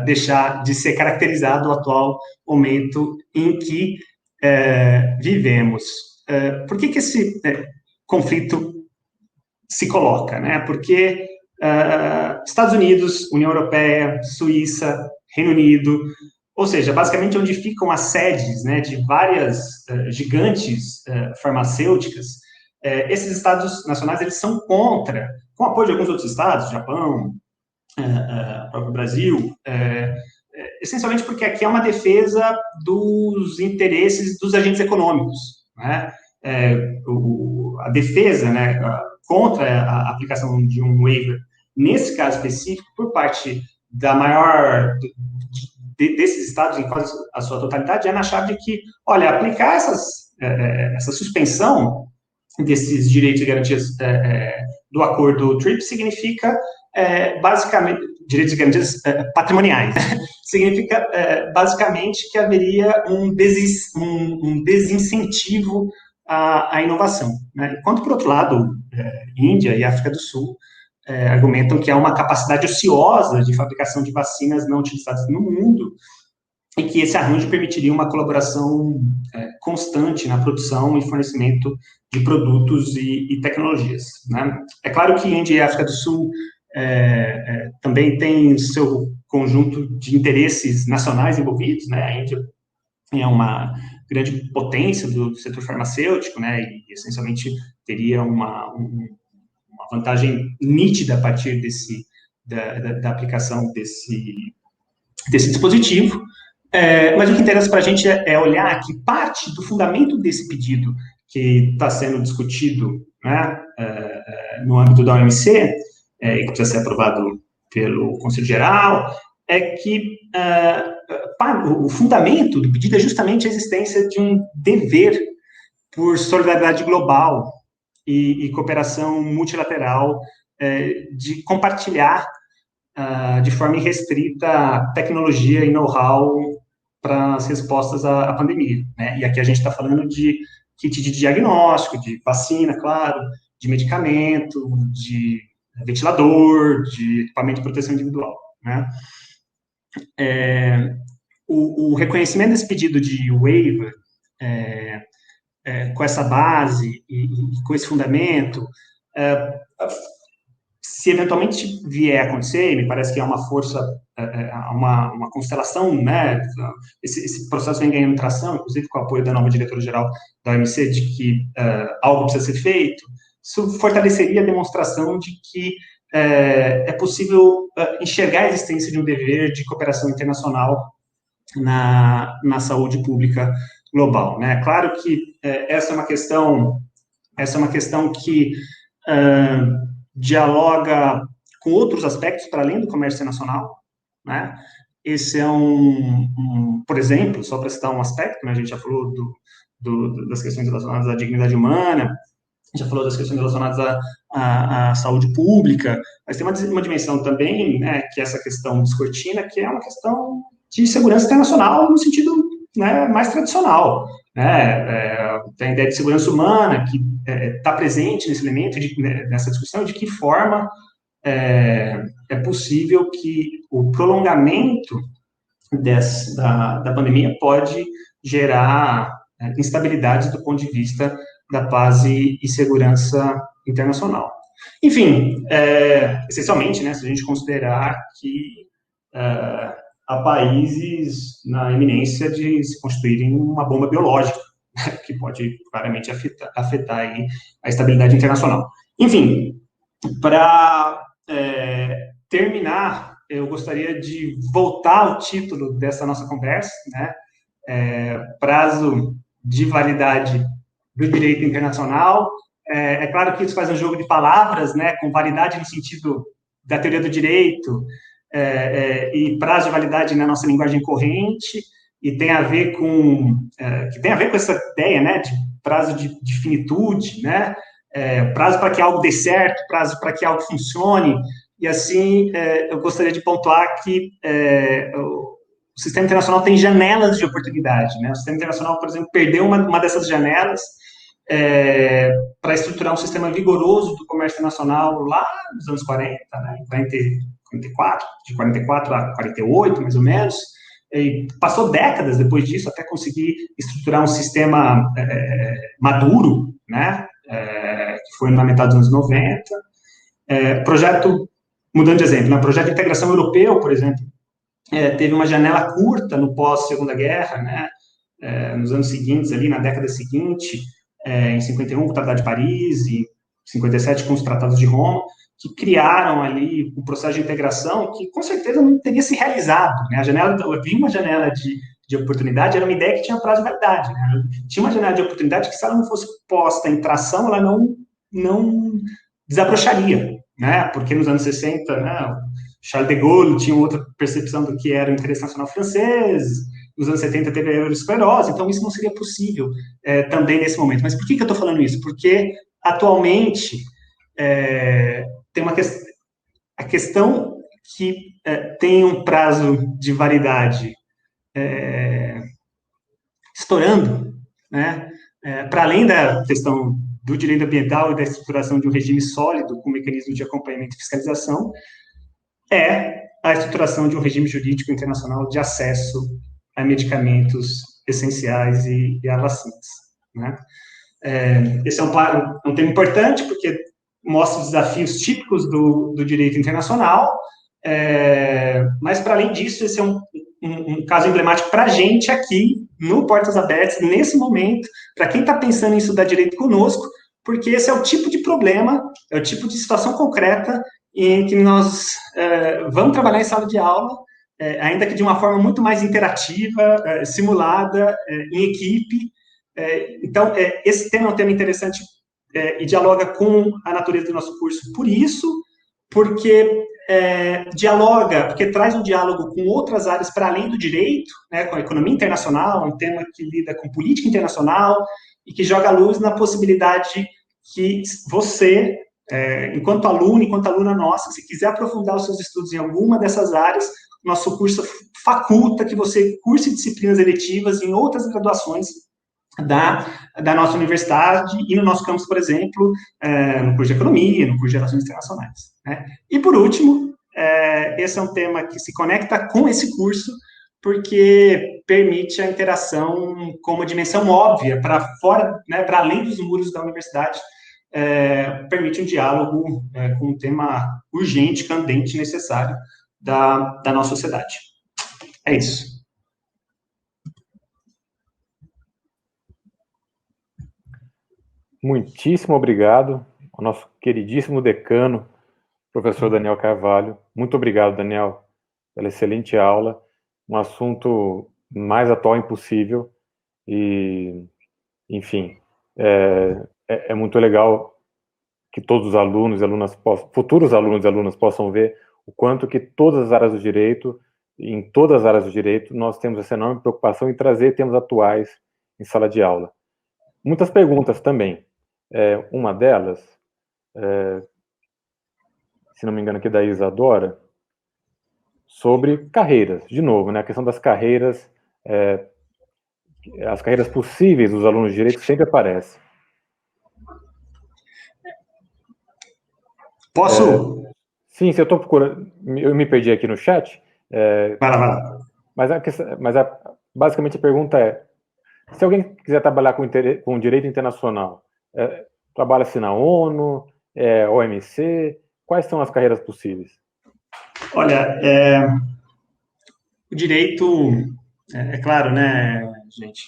deixar de ser caracterizado o atual momento em que vivemos. Por que esse conflito se coloca, né? Porque Estados Unidos, União Europeia, Suíça, Reino Unido, ou seja, basicamente onde ficam as sedes, né, de várias gigantes farmacêuticas, esses estados nacionais, eles são contra, com apoio de alguns outros estados, Japão, próprio Brasil, essencialmente porque aqui é uma defesa dos interesses dos agentes econômicos, né? A defesa, né, contra a aplicação de um waiver, nesse caso específico, por parte da maior desses estados, em quase a sua totalidade, é na chave de que, olha, aplicar essa suspensão desses direitos e garantias do acordo TRIPS significa, basicamente, direitos e garantias patrimoniais, significa, basicamente, que haveria um desincentivo à inovação, né? Enquanto, por outro lado, Índia e África do Sul argumentam que há uma capacidade ociosa de fabricação de vacinas não utilizadas no mundo e que esse arranjo permitiria uma colaboração constante na produção e fornecimento de produtos e tecnologias, né? É claro que Índia e África do Sul também tem seu conjunto de interesses nacionais envolvidos, né? A Índia é uma grande potência do setor farmacêutico, né? E essencialmente teria uma vantagem nítida a partir da aplicação desse dispositivo. Mas o que interessa para a gente é olhar que parte do fundamento desse pedido que está sendo discutido, né, no âmbito da OMC, e que precisa ser aprovado pelo Conselho Geral, é que o fundamento do pedido é justamente a existência de um dever por solidariedade global e cooperação multilateral de compartilhar de forma irrestrita tecnologia e know-how para as respostas à pandemia, né? E aqui a gente está falando de kit de diagnóstico, de vacina, claro, de medicamento, de ventilador, de equipamento de proteção individual, né? O reconhecimento desse pedido de waiver, com essa base e com esse fundamento, se eventualmente vier a acontecer, me parece que é uma força, uma constelação, né? Esse processo vem ganhando tração, inclusive com o apoio da nova diretora-geral da OMC, de que algo precisa ser feito. Isso fortaleceria a demonstração de que é possível enxergar a existência de um dever de cooperação internacional na saúde pública global, né? Claro que essa é uma questão que dialoga com outros aspectos para além do comércio internacional, né? Esse é por exemplo, só para citar um aspecto, né? A gente já falou das questões relacionadas à dignidade humana, já falou das questões relacionadas à saúde pública, mas tem uma dimensão também, né, que é essa questão descortina, que é uma questão de segurança internacional no sentido, né, mais tradicional, né? Tem a ideia de segurança humana que está presente nesse elemento, nessa discussão, de que forma é possível que o prolongamento da pandemia pode gerar instabilidades do ponto de vista da paz e segurança internacional. Enfim, essencialmente, né, se a gente considerar que há países na iminência de se constituírem uma bomba biológica, né, que pode claramente afetar aí a estabilidade internacional. Enfim, para terminar, eu gostaria de voltar ao título dessa nossa conversa, né? Prazo de validade do direito internacional. É claro que isso faz um jogo de palavras, né, com validade no sentido da teoria do direito, e prazo de validade na nossa linguagem corrente, e tem a ver com essa ideia, né, de prazo de finitude, né, prazo para que algo dê certo, prazo para que algo funcione, e assim eu gostaria de pontuar que o sistema internacional tem janelas de oportunidade, né? O sistema internacional, por exemplo, perdeu uma dessas janelas para estruturar um sistema vigoroso do comércio internacional lá nos anos 40, né? 44, de 44 a 48, mais ou menos, e passou décadas depois disso até conseguir estruturar um sistema maduro, né? Que foi na metade dos anos 90. Mudando de exemplo, né? Projeto de integração europeu, por exemplo, teve uma janela curta no pós-Segunda Guerra, né? Nos anos seguintes, ali na década seguinte, em 51 com o Tratado de Paris e 57 com os Tratados de Roma, que criaram ali um processo de integração que, com certeza, não teria se realizado. Né? Havia uma janela de oportunidade, era uma ideia que tinha prazo de validade. Né? Tinha uma janela de oportunidade que, se ela não fosse posta em tração, ela não desabrocharia. Né? Porque nos anos 60, né, Charles de Gaulle tinha outra percepção do que era o interesse nacional francês, nos anos 70 teve a eurosclerose, então isso não seria possível também nesse momento. Mas por que eu estou falando isso? Porque, atualmente, tem a questão que tem um prazo de validade estourando, né? Para além da questão do direito ambiental e da estruturação de um regime sólido com mecanismo de acompanhamento e fiscalização, a estruturação de um regime jurídico internacional de acesso a medicamentos essenciais e a vacinas. Né? Esse é um tema importante, porque mostra os desafios típicos do direito internacional, mas, para além disso, esse é um caso emblemático para a gente aqui, no Portas Abertas, nesse momento, para quem está pensando em estudar direito conosco, porque esse é o tipo de problema, é o tipo de situação concreta em que nós vamos trabalhar em sala de aula, ainda que de uma forma muito mais interativa, simulada, em equipe. Então, esse tema é um tema interessante e dialoga com a natureza do nosso curso por isso, porque porque traz um diálogo com outras áreas para além do direito, né, com a economia internacional, um tema que lida com política internacional e que joga luz na possibilidade que você, enquanto aluno, enquanto aluna nossa, se quiser aprofundar os seus estudos em alguma dessas áreas, nosso curso faculta que você curse disciplinas eletivas em outras graduações da nossa universidade e no nosso campus, por exemplo, no curso de Economia, no curso de Relações Internacionais. Né? E, por último, esse é um tema que se conecta com esse curso, porque permite a interação com uma dimensão óbvia, para fora, né, para além dos muros da universidade, permite um diálogo com um tema urgente, candente, necessário da nossa sociedade. É isso. Muitíssimo obrigado ao nosso queridíssimo decano, professor Daniel Carvalho. Muito obrigado, Daniel, pela excelente aula. Um assunto mais atual impossível. E, enfim, é muito legal que todos os alunos e alunas futuros alunos e alunas possam ver o quanto que todas as áreas do direito, em todas as áreas do direito, nós temos essa enorme preocupação em trazer temas atuais em sala de aula. Muitas perguntas também. Uma delas, se não me engano aqui da Isadora, sobre carreiras, de novo, né, a questão das carreiras, as carreiras possíveis dos alunos de direito sempre aparecem. Posso? Sim, se eu estou procurando, eu me perdi aqui no chat. Vai lá. Basicamente a pergunta é, se alguém quiser trabalhar com direito internacional, trabalha-se na ONU, OMC, quais são as carreiras possíveis? Olha, o direito, claro, né, gente,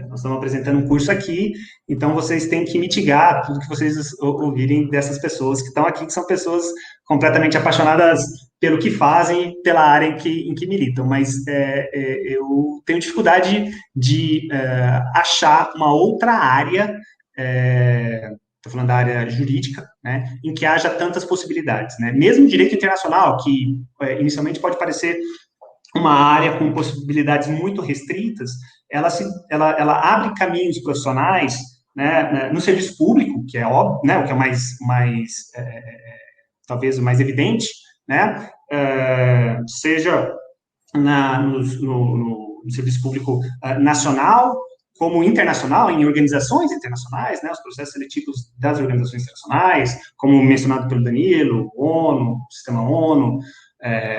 nós estamos apresentando um curso aqui, então vocês têm que mitigar tudo que vocês ouvirem dessas pessoas que estão aqui, que são pessoas completamente apaixonadas pelo que fazem, pela área em que militam, mas eu tenho dificuldade de achar uma outra área, estou falando da área jurídica, né, em que haja tantas possibilidades, né? Mesmo direito internacional, que inicialmente pode parecer uma área com possibilidades muito restritas, ela abre caminhos profissionais, né, no serviço público, que é óbvio, né, o que é talvez o mais evidente, né, seja no serviço público nacional, como internacional, em organizações internacionais, né, os processos seletivos das organizações internacionais, como mencionado pelo Danilo, ONU, Sistema ONU,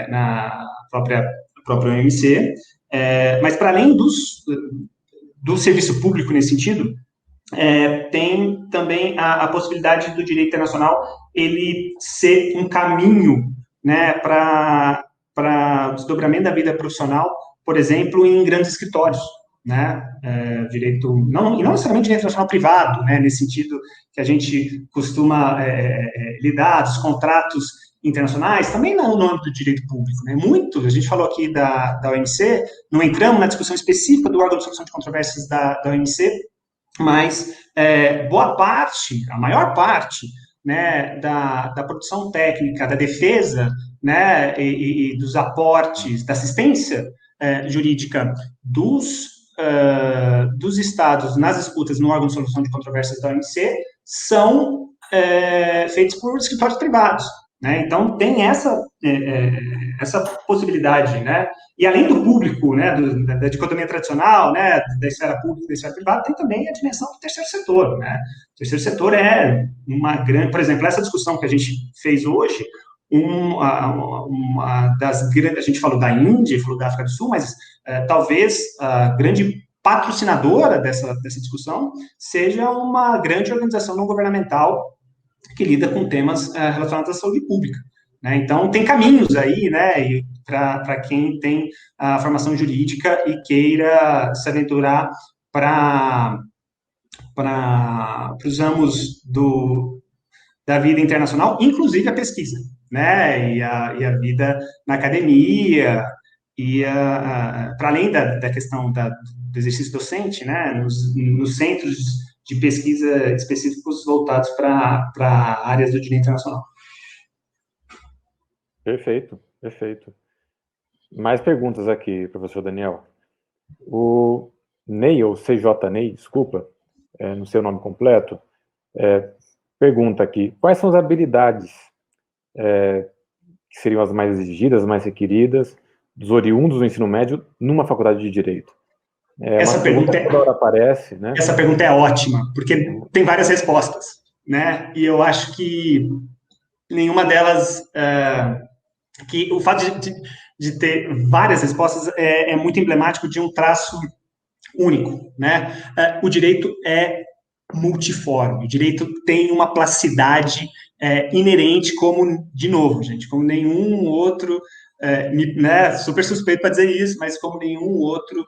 na própria OMC, mas para além do serviço público nesse sentido, tem também a possibilidade do direito internacional ele ser um caminho, né, para o desdobramento da vida profissional, por exemplo, em grandes escritórios, né? Direito, não, e não necessariamente direito internacional privado, né? Nesse sentido que a gente costuma lidar dos contratos internacionais, também no âmbito do direito público, né? Muito, a gente falou aqui da OMC, não entramos na discussão específica do órgão de solução de controvérsias da OMC, mas boa parte, a maior parte, né, da produção técnica, da defesa, né, e dos aportes, da assistência jurídica dos estados nas disputas no órgão de solução de controvérsias da OMC são feitos por escritórios privados, né? Então, tem essa possibilidade, né? E além do público, né, da dicotomia tradicional, né, da esfera pública e da esfera privada, tem também a dimensão do terceiro setor, né? O terceiro setor é uma grande... Por exemplo, essa discussão que a gente fez hoje, uma das grandes... A gente falou da Índia, falou da África do Sul, mas talvez a grande patrocinadora dessa discussão seja uma grande organização não governamental que lida com temas relacionados à saúde pública, né? Então, tem caminhos aí, né, para quem tem a formação jurídica e queira se aventurar para os ramos da vida internacional, inclusive a pesquisa, né, e a vida na academia, e para além da questão do exercício docente, né, nos centros de pesquisa específicos voltados para áreas do direito internacional. Perfeito, perfeito. Mais perguntas aqui, professor Daniel. O Ney, ou CJ Ney, desculpa, no seu nome completo, pergunta aqui, quais são as habilidades que seriam as mais exigidas, as mais requeridas, dos oriundos do ensino médio numa faculdade de Direito? Essa pergunta aparece, né? Essa pergunta é ótima, porque tem várias respostas, né? E eu acho que nenhuma delas... que o fato de ter várias respostas é muito emblemático de um traço único, né? O direito é multiforme, o direito tem uma plasticidade inerente, como, de novo, gente, como nenhum outro, né, super suspeito para dizer isso, mas como nenhum outro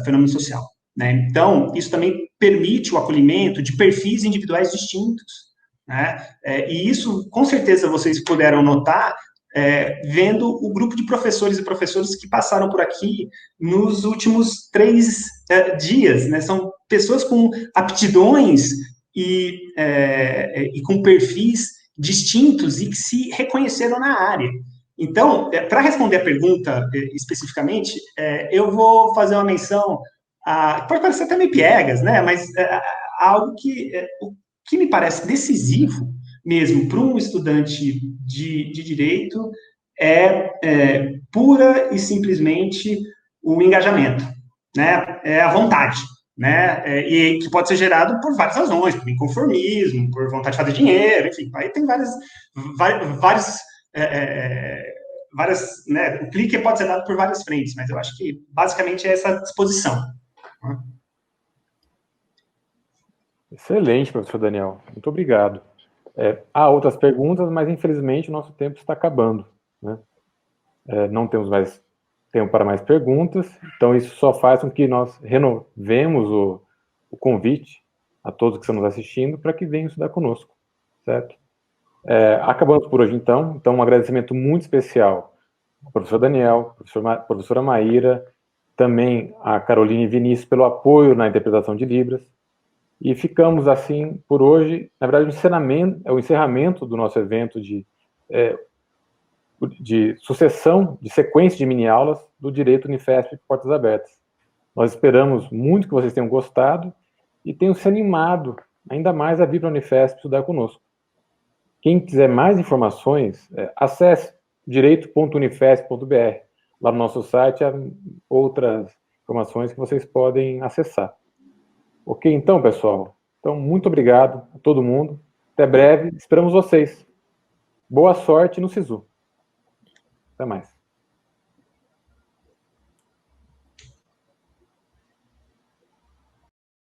fenômeno social, né? Então, isso também permite o acolhimento de perfis individuais distintos, né? E isso, com certeza, vocês puderam notar vendo o grupo de professores e professoras que passaram por aqui nos últimos 3 dias, né? São pessoas com aptidões e com perfis distintos e que se reconheceram na área. Então, para responder a pergunta especificamente, eu vou fazer uma menção pode parecer até meio piegas, né? Mas algo que me parece decisivo mesmo para um estudante de direito pura e simplesmente o engajamento, né? É a vontade, né? E que pode ser gerado por várias razões, por inconformismo, por vontade de fazer dinheiro, enfim, aí tem várias, né? O clique pode ser dado por várias frentes, mas eu acho que basicamente é essa disposição. Excelente, professor Daniel. Muito obrigado. Há outras perguntas, mas infelizmente o nosso tempo está acabando, né? Não temos mais tempo para mais perguntas, então isso só faz com que nós renovemos o convite a todos que estão nos assistindo para que venham estudar conosco, certo? Acabamos por hoje, então um agradecimento muito especial ao professor Daniel, professora Maíra, também a Caroline e Vinícius pelo apoio na interpretação de Libras. E ficamos assim por hoje. Na verdade, o encerramento do nosso evento de sucessão, de sequência de mini-aulas do Direito Unifesp Portas Abertas. Nós esperamos muito que vocês tenham gostado e tenham se animado ainda mais a vir para a Unifesp estudar conosco. Quem quiser mais informações, acesse direito.unifesp.br. Lá no nosso site há outras informações que vocês podem acessar. Ok, então, pessoal? Então, muito obrigado a todo mundo. Até breve. Esperamos vocês. Boa sorte no SISU. Até mais.